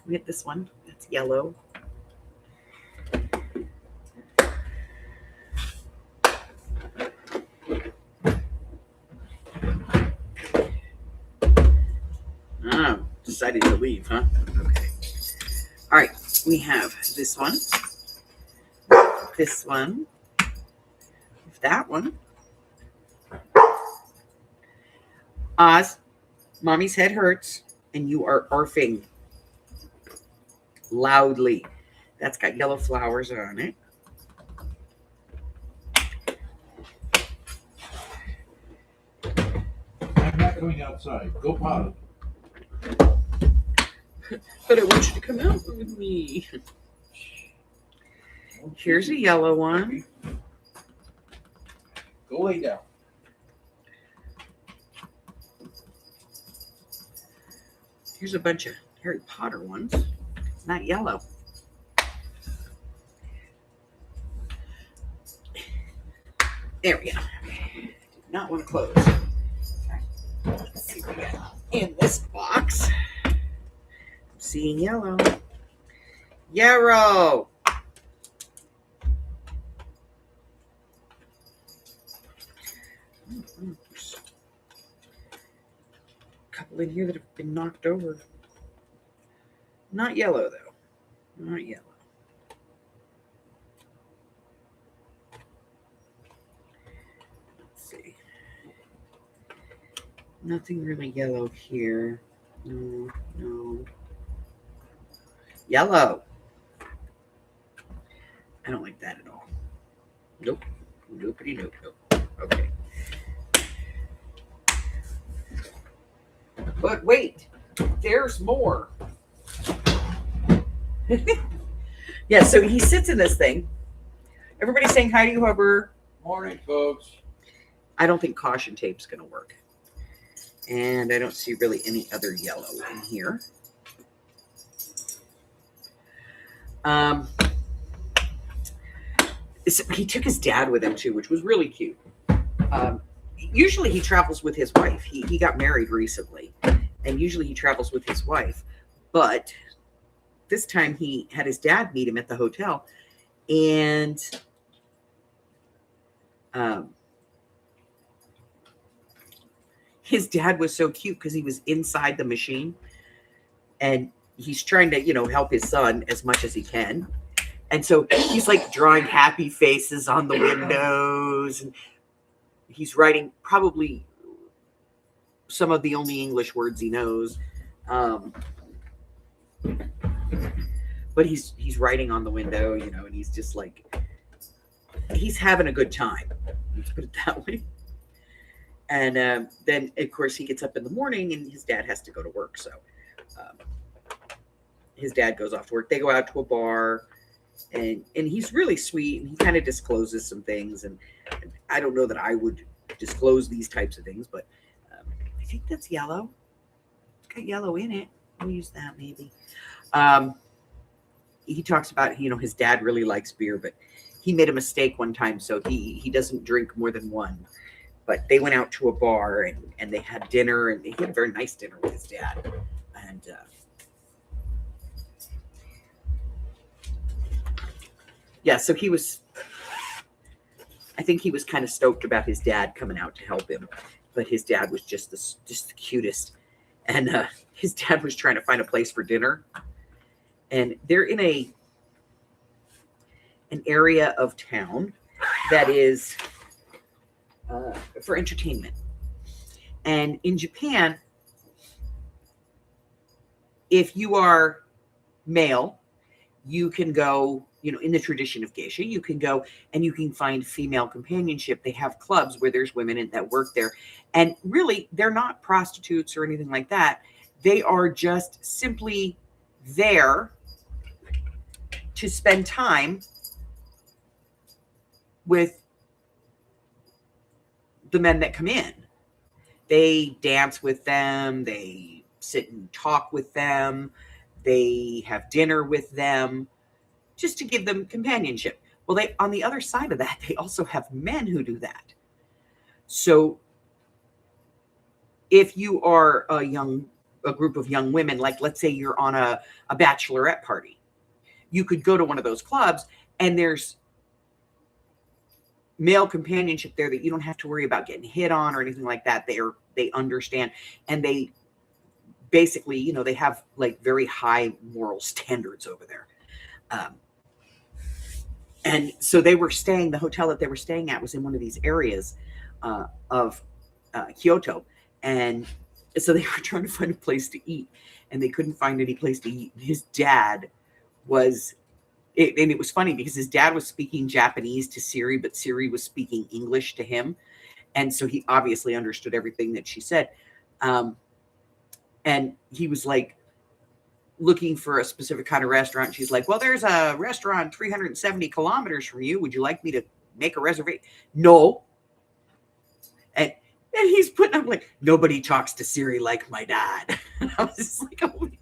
Speaker 1: We get this one. That's yellow. Oh, decided to leave, huh? Okay. All right, we have this one. This one, that one. Oz, mommy's head hurts, and you are arfing loudly. That's got yellow flowers on it.
Speaker 2: I'm not going outside. Go potty.
Speaker 1: But I want you to come out with me. Here's a yellow one.
Speaker 2: Go lay down.
Speaker 1: Here's a bunch of Harry Potter ones. Not yellow. There we go. Did not want to close. Let's see what we got in this box. I'm seeing yellow. Yarrow. There's a couple in here that have been knocked over. Not yellow, though. Not yellow. Let's see. Nothing really yellow here. No, no. Yellow. I don't like that at all. Nope. Noopity nope, nope. Okay. But wait, there's more. Yeah, so he sits in this thing. Everybody's saying hi to you, Hubbard.
Speaker 2: Morning, folks.
Speaker 1: I don't think caution tape's going to work. And I don't see really any other yellow in here. He took his dad with him, too, which was really cute. Usually he travels with his wife. He got married recently, and usually he travels with his wife. But this time he had his dad meet him at the hotel, and his dad was so cute because he was inside the machine, and he's trying to, help his son as much as he can. And so he's like drawing happy faces on the windows, and he's writing probably some of the only English words he knows. But he's writing on the window, and he's just like, he's having a good time. Let's put it that way. And then, of course, he gets up in the morning and his dad has to go to work. So his dad goes off to work. They go out to a bar, and he's really sweet, and he kind of discloses some things. And I don't know that I would disclose these types of things, but I think that's yellow. It's got yellow in it. We'll use that maybe. He talks about, his dad really likes beer, but he made a mistake one time, so he doesn't drink more than one. But they went out to a bar, and they had dinner, and he had a very nice dinner with his dad. And Yeah, so I think he was kind of stoked about his dad coming out to help him, but his dad was just the cutest. And his dad was trying to find a place for dinner, and they're in an area of town that is for entertainment. And in Japan, if you are male, you can go, in the tradition of geisha, you can go and you can find female companionship. They have clubs where there's women that work there. And really, they're not prostitutes or anything like that. They are just simply there to spend time with the men that come in. They dance with them. They sit and talk with them. They have dinner with them just to give them companionship. Well, on the other side of that, they also have men who do that. So if you are a group of young women, like let's say you're on a bachelorette party, you could go to one of those clubs and there's male companionship there that you don't have to worry about getting hit on or anything like that. They understand, and they basically, they have like very high moral standards over there. And so the hotel that they were staying at was in one of these areas of Kyoto. And so they were trying to find a place to eat, and they couldn't find any place to eat. His dad and it was funny because his dad was speaking Japanese to Siri, but Siri was speaking English to him. And so he obviously understood everything that she said. And he was like looking for a specific kind of restaurant. She's like, well, there's a restaurant 370 kilometers from you. Would you like me to make a reservation? No. And he's putting up like, nobody talks to Siri like my dad. And I was just like, oh my God.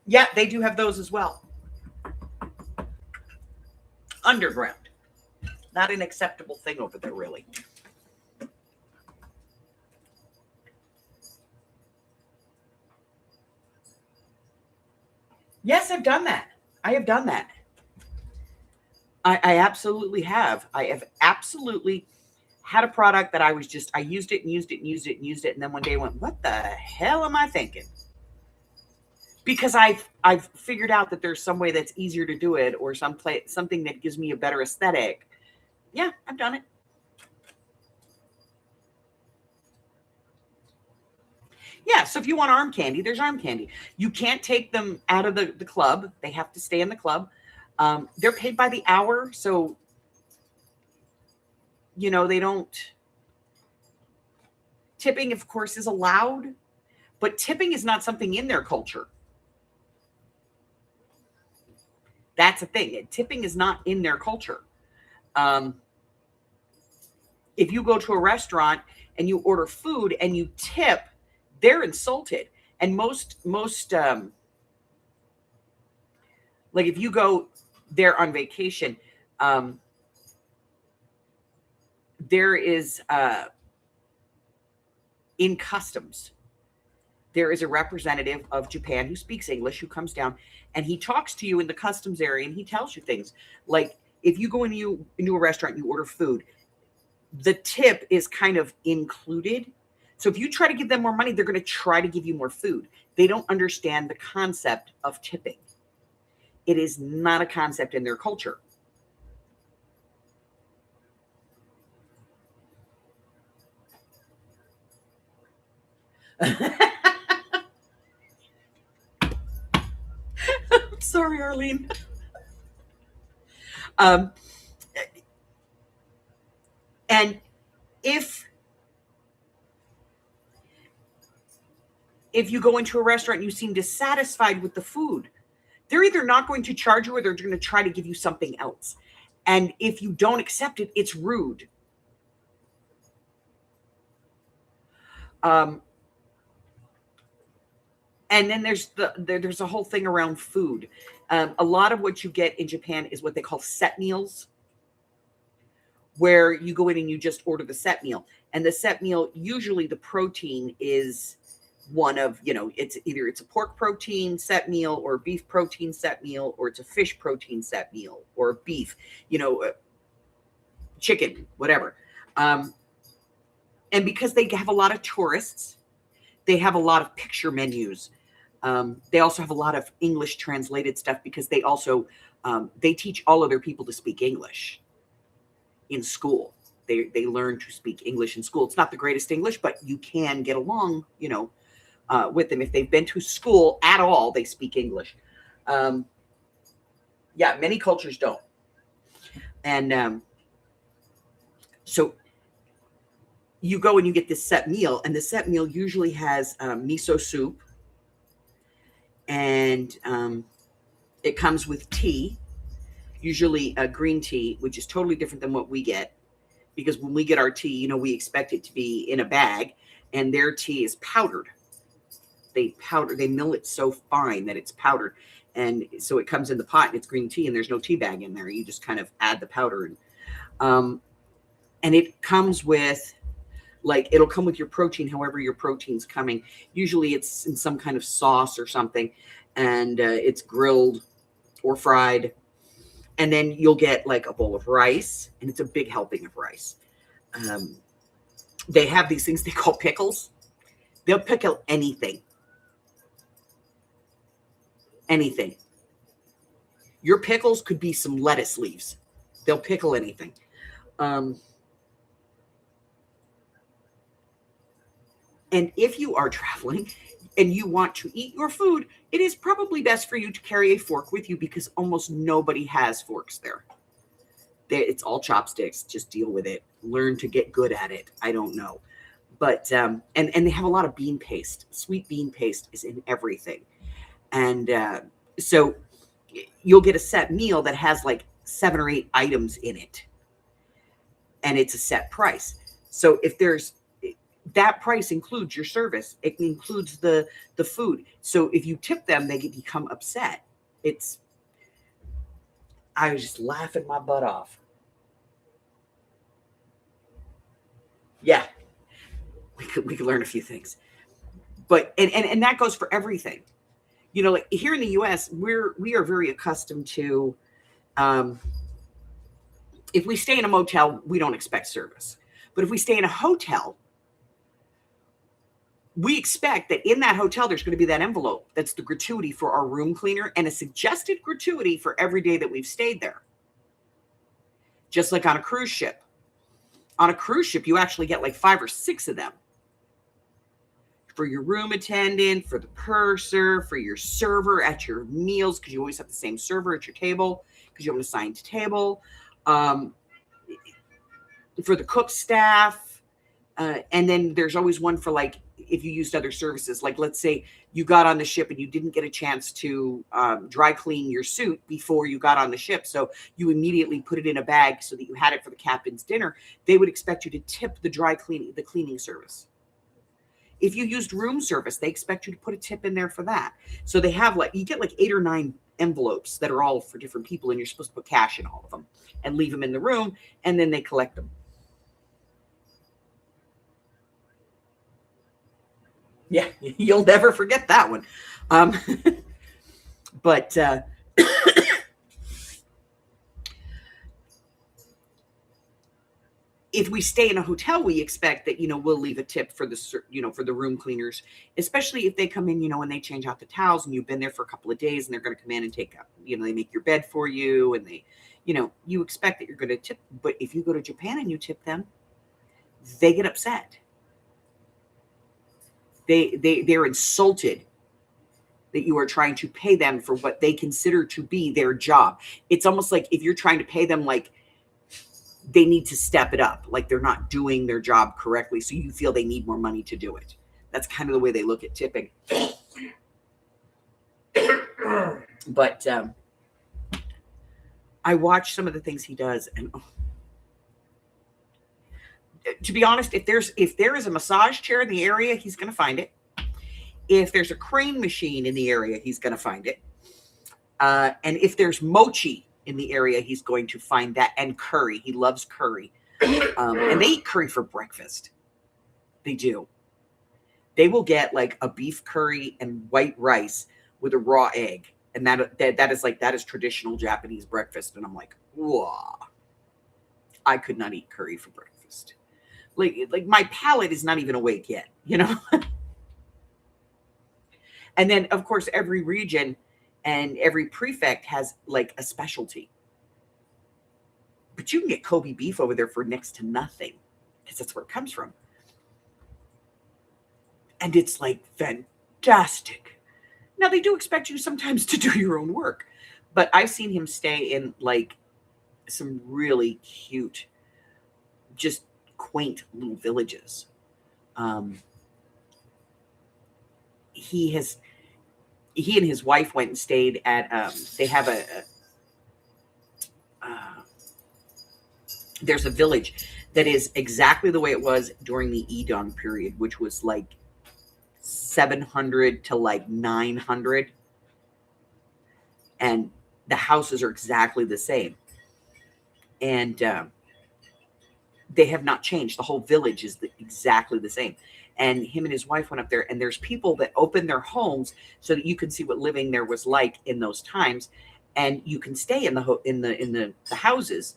Speaker 1: Yeah, they do have those as well. Underground. Not an acceptable thing over there, really. Yes, I've done that. I have done that. I absolutely have. I have absolutely had a product that I used it and used it and used it and used it. And then one day I went, what the hell am I thinking? Because I've figured out that there's some way that's easier to do it, or something that gives me a better aesthetic. Yeah, I've done it. Yeah, so if you want arm candy, there's arm candy. You can't take them out of the club. They have to stay in the club. They're paid by the hour, so, they don't. Tipping, of course, is allowed, but tipping is not something in their culture. That's a thing. Tipping is not in their culture. If you go to a restaurant and you order food and you tip, they're insulted. And most like if you go there on vacation, there is in customs, there is a representative of Japan who speaks English, who comes down and he talks to you in the customs area and he tells you things. Like if you go into a restaurant, you order food, the tip is kind of included. So if you try to give them more money, they're going to try to give you more food. They don't understand the concept of tipping. It is not a concept in their culture. I'm sorry, Arlene. And if you go into a restaurant and you seem dissatisfied with the food, they're either not going to charge you or they're going to try to give you something else. And if you don't accept it, it's rude. And then there's a whole thing around food. A lot of what you get in Japan is what they call set meals, where you go in and you just order the set meal. And the set meal, usually the protein is one of, it's either it's a pork protein set meal or a beef protein set meal, or it's a fish protein set meal or a beef, chicken, whatever. And because they have a lot of tourists, they have a lot of picture menus. They also have a lot of English translated stuff because they also, they teach all of their people to speak English in school. They learn to speak English in school. It's not the greatest English, but you can get along, with them. If they've been to school at all, they speak English. Yeah, many cultures don't. And so you go and you get this set meal, and the set meal usually has miso soup, and it comes with tea, usually a green tea, which is totally different than what we get, because when we get our tea, we expect it to be in a bag, and their tea is powdered. They mill it so fine that it's powdered, and so it comes in the pot and it's green tea, and there's no tea bag in there. You just kind of add the powder, and it comes with, it'll come with your protein, however your protein's coming. Usually it's in some kind of sauce or something, and it's grilled or fried. And then you'll get like a bowl of rice, and it's a big helping of rice. They have these things they call pickles. They'll pickle anything. Anything. Your pickles could be some lettuce leaves. They'll pickle anything. And if you are traveling and you want to eat your food, it is probably best for you to carry a fork with you, because almost nobody has forks there. It's all chopsticks. Just deal with it. Learn to get good at it. I don't know. But, and they have a lot of bean paste. Sweet bean paste is in everything. And so you'll get a set meal that has like 7 or 8 items in it. And it's a set price. So if that price includes your service, it includes the food. So if you tip them, they become upset. I was just laughing my butt off. Yeah, we could learn a few things, but and that goes for everything. Like here in the U.S., we are very accustomed to, if we stay in a motel, we don't expect service. But if we stay in a hotel, we expect that in that hotel, there's going to be that envelope. That's the gratuity for our room cleaner, and a suggested gratuity for every day that we've stayed there. Just like on a cruise ship. On a cruise ship, you actually get like 5 or 6 of them. For your room attendant, for the purser, for your server at your meals, because you always have the same server at your table, because you have an assigned table. For the cook staff. And then there's always one for like, if you used other services, like let's say you got on the ship and you didn't get a chance to dry clean your suit before you got on the ship. So you immediately put it in a bag so that you had it for the captain's dinner. They would expect you to tip the cleaning service. If you used room service, they expect you to put a tip in there for that. So they have you get like 8 or 9 envelopes that are all for different people, and you're supposed to put cash in all of them and leave them in the room, and then they collect them. Yeah, you'll never forget that one. But if we stay in a hotel, we expect that, we'll leave a tip for the room cleaners, especially if they come in, and they change out the towels and you've been there for a couple of days and they're going to come in and take up, they make your bed for you, and they, you expect that you're going to tip. But if you go to Japan and you tip them, they get upset. They're insulted that you are trying to pay them for what they consider to be their job. It's almost like if you're trying to pay them like they need to step it up, like they're not doing their job correctly, so you feel they need more money to do it. That's kind of the way they look at tipping. But I watch some of the things he does, and to be honest, if there is a massage chair in the area, he's going to find it. If there's a crane machine in the area, he's going to find it. And if there's mochi in the area, he's going to find that. And curry. He loves curry. And they eat curry for breakfast. They do. They will get like a beef curry and white rice with a raw egg. And that is traditional Japanese breakfast. And I'm like, whoa, I could not eat curry for breakfast. Like my palate is not even awake yet, you know? And then of course, every region and every prefect has like a specialty. But you can get Kobe beef over there for next to nothing because that's where it comes from. And it's like fantastic. Now, they do expect you sometimes to do your own work, but I've seen him stay in like some really cute, just quaint little villages. He and his wife went and stayed at, they have there's a village that is exactly the way it was during the Edo period, which was like 700 to like 900. And the houses are exactly the same. And they have not changed. The whole village is exactly the same. And him and his wife went up there, and there's people that open their homes so that you can see what living there was like in those times. And you can stay in the houses,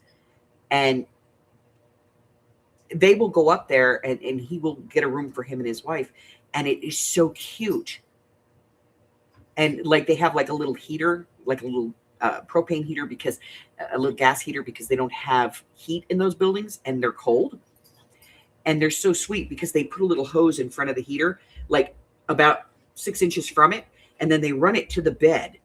Speaker 1: and they will go up there and he will get a room for him and his wife. And it is so cute. And like they have like a little heater, like a little propane heater, because a little gas heater, because they don't have heat in those buildings and they're cold. And they're so sweet because they put a little hose in front of the heater, like about 6 inches from it. And then they run it to the bed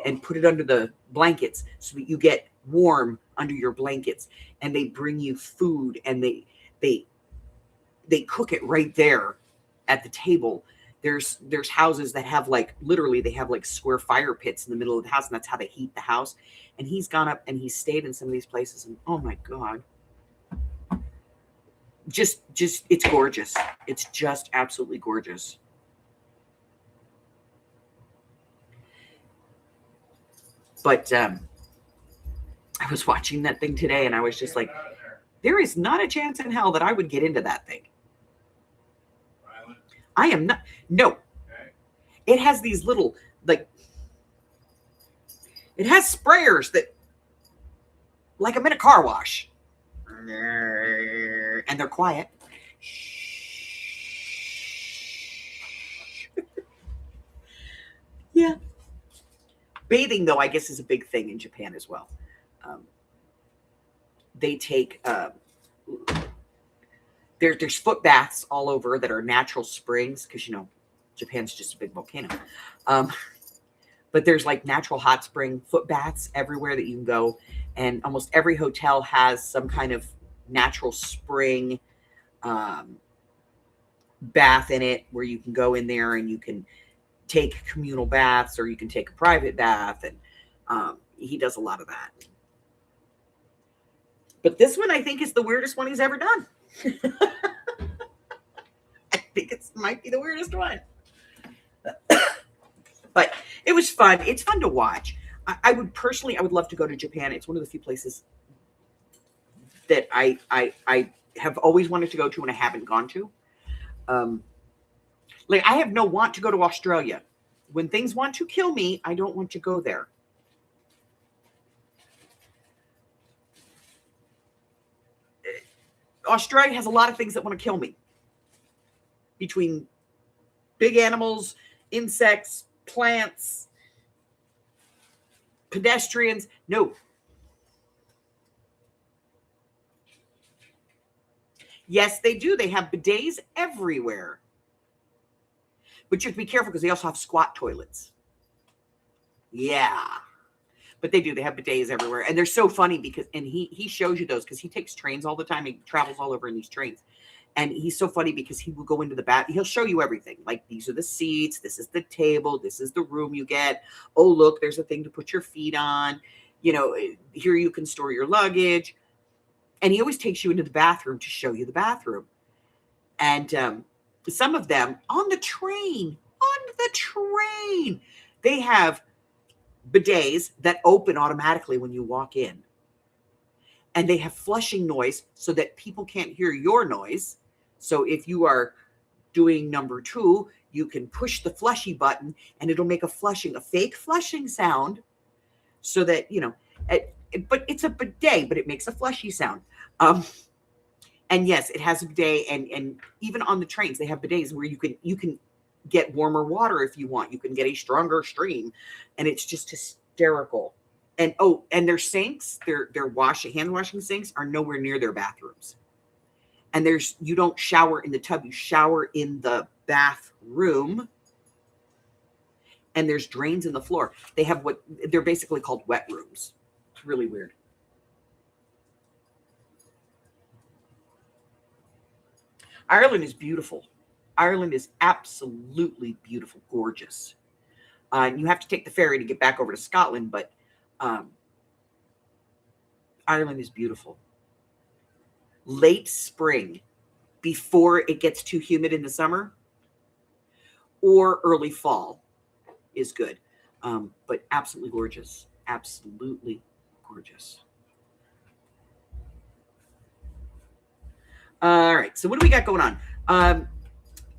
Speaker 1: and put it under the blankets so that you get warm under your blankets. And they bring you food, and they cook it right there at the table. There's houses that have like, literally they have like square fire pits in the middle of the house, and that's how they heat the house. And he's gone up and he's stayed in some of these places, and oh my God, just it's gorgeous. It's just absolutely gorgeous. But I was watching that thing today, and I was just like, there is not a chance in hell that I would get into that thing. I am not. No. Okay. It has these little, like, it has sprayers that, like I'm in a car wash. And they're quiet. Yeah. Bathing, though, I guess is a big thing in Japan as well. They take, there's foot baths all over that are natural springs, because, you know, Japan's just a big volcano. But there's like natural hot spring foot baths everywhere that you can go. And almost every hotel has some kind of natural spring bath in it, where you can go in there and you can take communal baths, or you can take a private bath. And he does a lot of that. But this one, I think, is the weirdest one he's ever done. I think it might be the weirdest one. But it was fun. It's fun to watch. I would love to go to Japan. It's one of the few places that I have always wanted to go to and I haven't gone to. Like, I have no want to go to Australia. When things want to kill me, I don't want to go there. Australia has a lot of things that want to kill me. Between big animals, insects, plants, pedestrians. No. Yes, they do. They have bidets everywhere. But you have to be careful because they also have squat toilets. Yeah. But they do. They have bidets everywhere. And they're so funny because, and he shows you those because he takes trains all the time. He travels all over in these trains. And he's so funny because he will go into the bath. He'll show you everything. Like, these are the seats. This is the table. This is the room you get. Oh, look, there's a thing to put your feet on. You know, here you can store your luggage. And he always takes you into the bathroom to show you the bathroom. And some of them on the train, they have bidets that open automatically when you walk in. And they have flushing noise so that people can't hear your noise. So if you are doing number 2, you can push the flushy button and it'll make a fake flushing sound so that, but it's a bidet, but it makes a flushy sound. And yes, it has a bidet, and even on the trains, they have bidets where you can get warmer water if you want. You can get a stronger stream, and it's just hysterical. And and their sinks, their hand washing sinks are nowhere near their bathrooms. And you don't shower in the tub, you shower in the bathroom. And there's drains in the floor. They have what they're basically called wet rooms. It's really weird. Ireland is beautiful. Ireland is absolutely beautiful, gorgeous. You have to take the ferry to get back over to Scotland, but Ireland is beautiful. Late spring, before it gets too humid in the summer, or early fall is good. But absolutely gorgeous. Absolutely gorgeous. All right, so what do we got going on?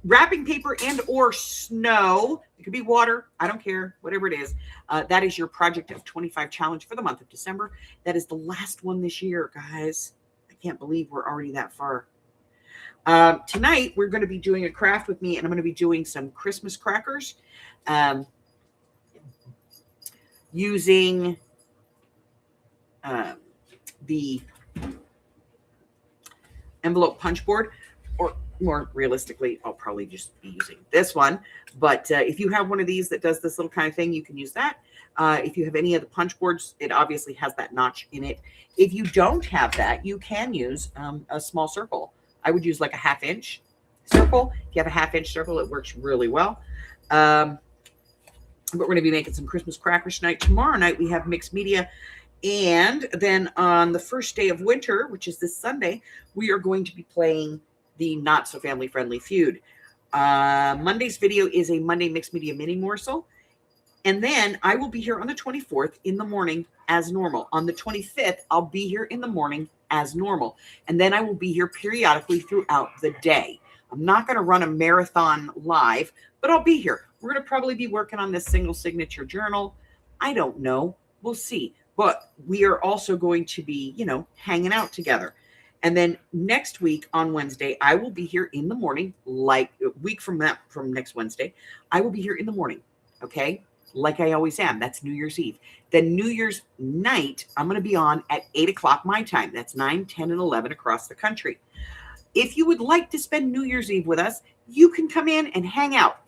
Speaker 1: Wrapping paper and or snow. It could be water. I don't care. Whatever it is. That is your Project of 25 challenge for the month of December. That is the last one this year, guys. I can't believe we're already that far. Tonight, we're going to be doing a craft with me, and I'm going to be doing some Christmas crackers using the envelope punch board, or more realistically, I'll probably just be using this one. But if you have one of these that does this little kind of thing, you can use that. If you have any of the punch boards, it obviously has that notch in it. If you don't have that, you can use a small circle. I would use like a 1/2 inch circle. If you have a 1/2 inch circle, it works really well. But we're going to be making some Christmas crackers tonight. Tomorrow night, we have mixed media. And then on the first day of winter, which is this Sunday, we are going to be playing the Not So Family Friendly Feud. Monday's video is a Monday mixed media mini morsel. And then I will be here on the 24th in the morning as normal. On the 25th, I'll be here in the morning as normal. And then I will be here periodically throughout the day. I'm not going to run a marathon live, but I'll be here. We're going to probably be working on this single signature journal. I don't know. We'll see. But we are also going to be, hanging out together. And then next week on Wednesday, I will be here in the morning, like a week from next Wednesday. I will be here in the morning, okay? Like I always am. That's New Year's Eve. Then New Year's night, I'm going to be on at 8 o'clock my time. That's 9, 10, and 11 across the country. If you would like to spend New Year's Eve with us, you can come in and hang out.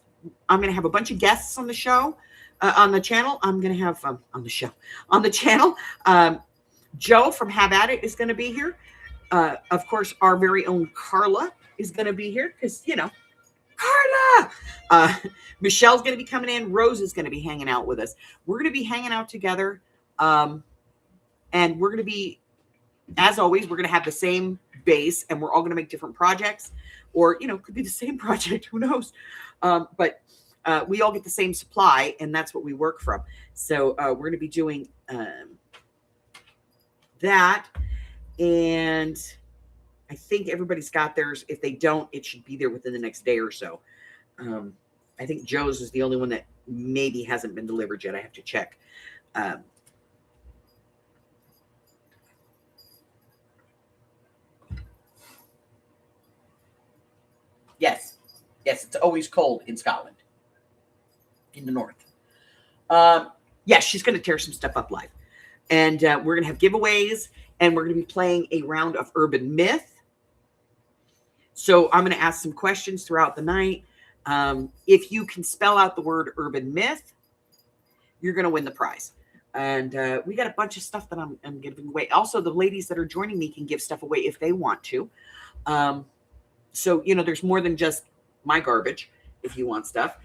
Speaker 1: I'm going to have a bunch of guests on the show. On the channel, I'm going to have on the channel. Joe from Have At It is going to be here. Of course, our very own Carla is going to be here because, Carla. Michelle's going to be coming in. Rose is going to be hanging out with us. We're going to be hanging out together. And we're going to be, as always, we're going to have the same base, and we're all going to make different projects, or, could be the same project. Who knows? But we all get the same supply, and that's what we work from. So we're going to be doing that. And I think everybody's got theirs. If they don't, it should be there within the next day or so. I think Joe's is the only one that maybe hasn't been delivered yet. I have to check. Yes, it's always cold in Scotland. In the north. Yes, she's going to tear some stuff up live. And we're going to have giveaways, and we're going to be playing a round of Urban Myth. So I'm going to ask some questions throughout the night. If you can spell out the word Urban Myth, you're going to win the prize. And we got a bunch of stuff that I'm giving away. Also, the ladies that are joining me can give stuff away if they want to. So, there's more than just my garbage if you want stuff.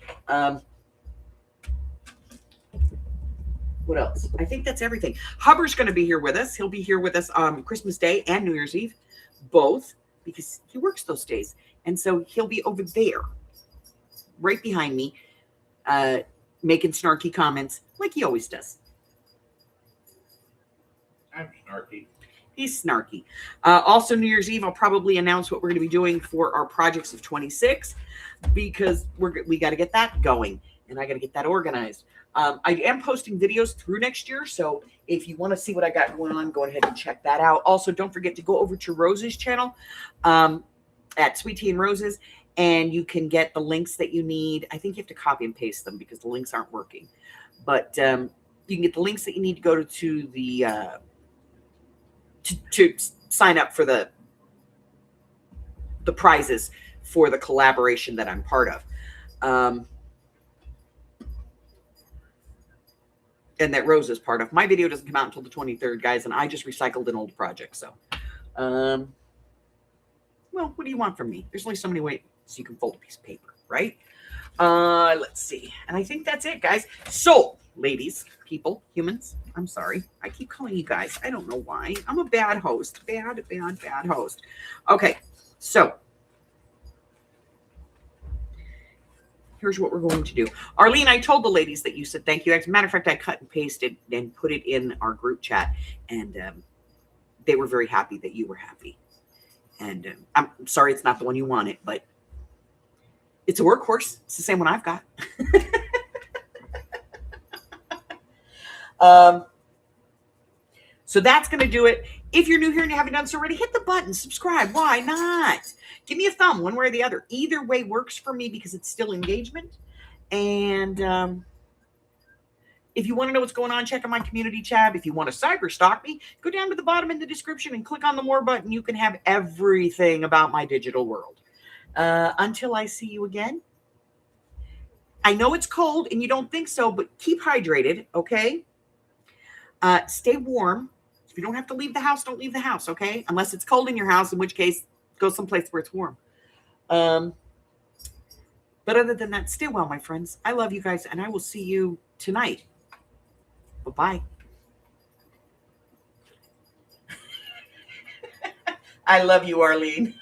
Speaker 1: What else? I think that's everything. Hubbard's going to be here with us. He'll be here with us on Christmas Day and New Year's Eve, both, because he works those days. And so he'll be over there, right behind me, making snarky comments like he always does.
Speaker 2: I'm snarky.
Speaker 1: He's snarky. Also, New Year's Eve, I'll probably announce what we're going to be doing for our projects of 26 because we got to get that going and I got to get that organized. I am posting videos through next year, so if you want to see what I got going on, go ahead and check that out. Also, don't forget to go over to Rose's channel at Sweet Tea and Roses, and you can get the links that you need. I think you have to copy and paste them because the links aren't working. But you can get the links that you need to go to the to sign up for the prizes for the collaboration that I'm part of. And that Rose is part of. My video doesn't come out until the 23rd, guys, and I just recycled an old project. So, well, what do you want from me? There's only so many ways you can fold a piece of paper, right? Let's see. And I think that's it, guys. So, ladies, people, humans, I'm sorry. I keep calling you guys. I don't know why. I'm a bad host. Bad host. Okay, so here's what we're going to do. Arlene, I told the ladies that you said thank you. As a matter of fact, I cut and pasted and put it in our group chat, and they were very happy that you were happy. And I'm sorry it's not the one you wanted, but it's a workhorse. It's the same one I've got. So that's going to do it. If you're new here and you haven't done so already, hit the button, subscribe. Why not? Give me a thumb, one way or the other. Either way works for me because it's still engagement. And if you want to know what's going on, check out my community tab. If you want to cyber stalk me, go down to the bottom in the description and click on the more button. You can have everything about my digital world. Until I see you again. I know it's cold and you don't think so, but keep hydrated, okay? Stay warm. If you don't have to leave the house, don't leave the house, okay? Unless it's cold in your house, in which case, go someplace where it's warm. But other than that, stay well, my friends. I love you guys, and I will see you tonight. Bye-bye. I love you, Arlene.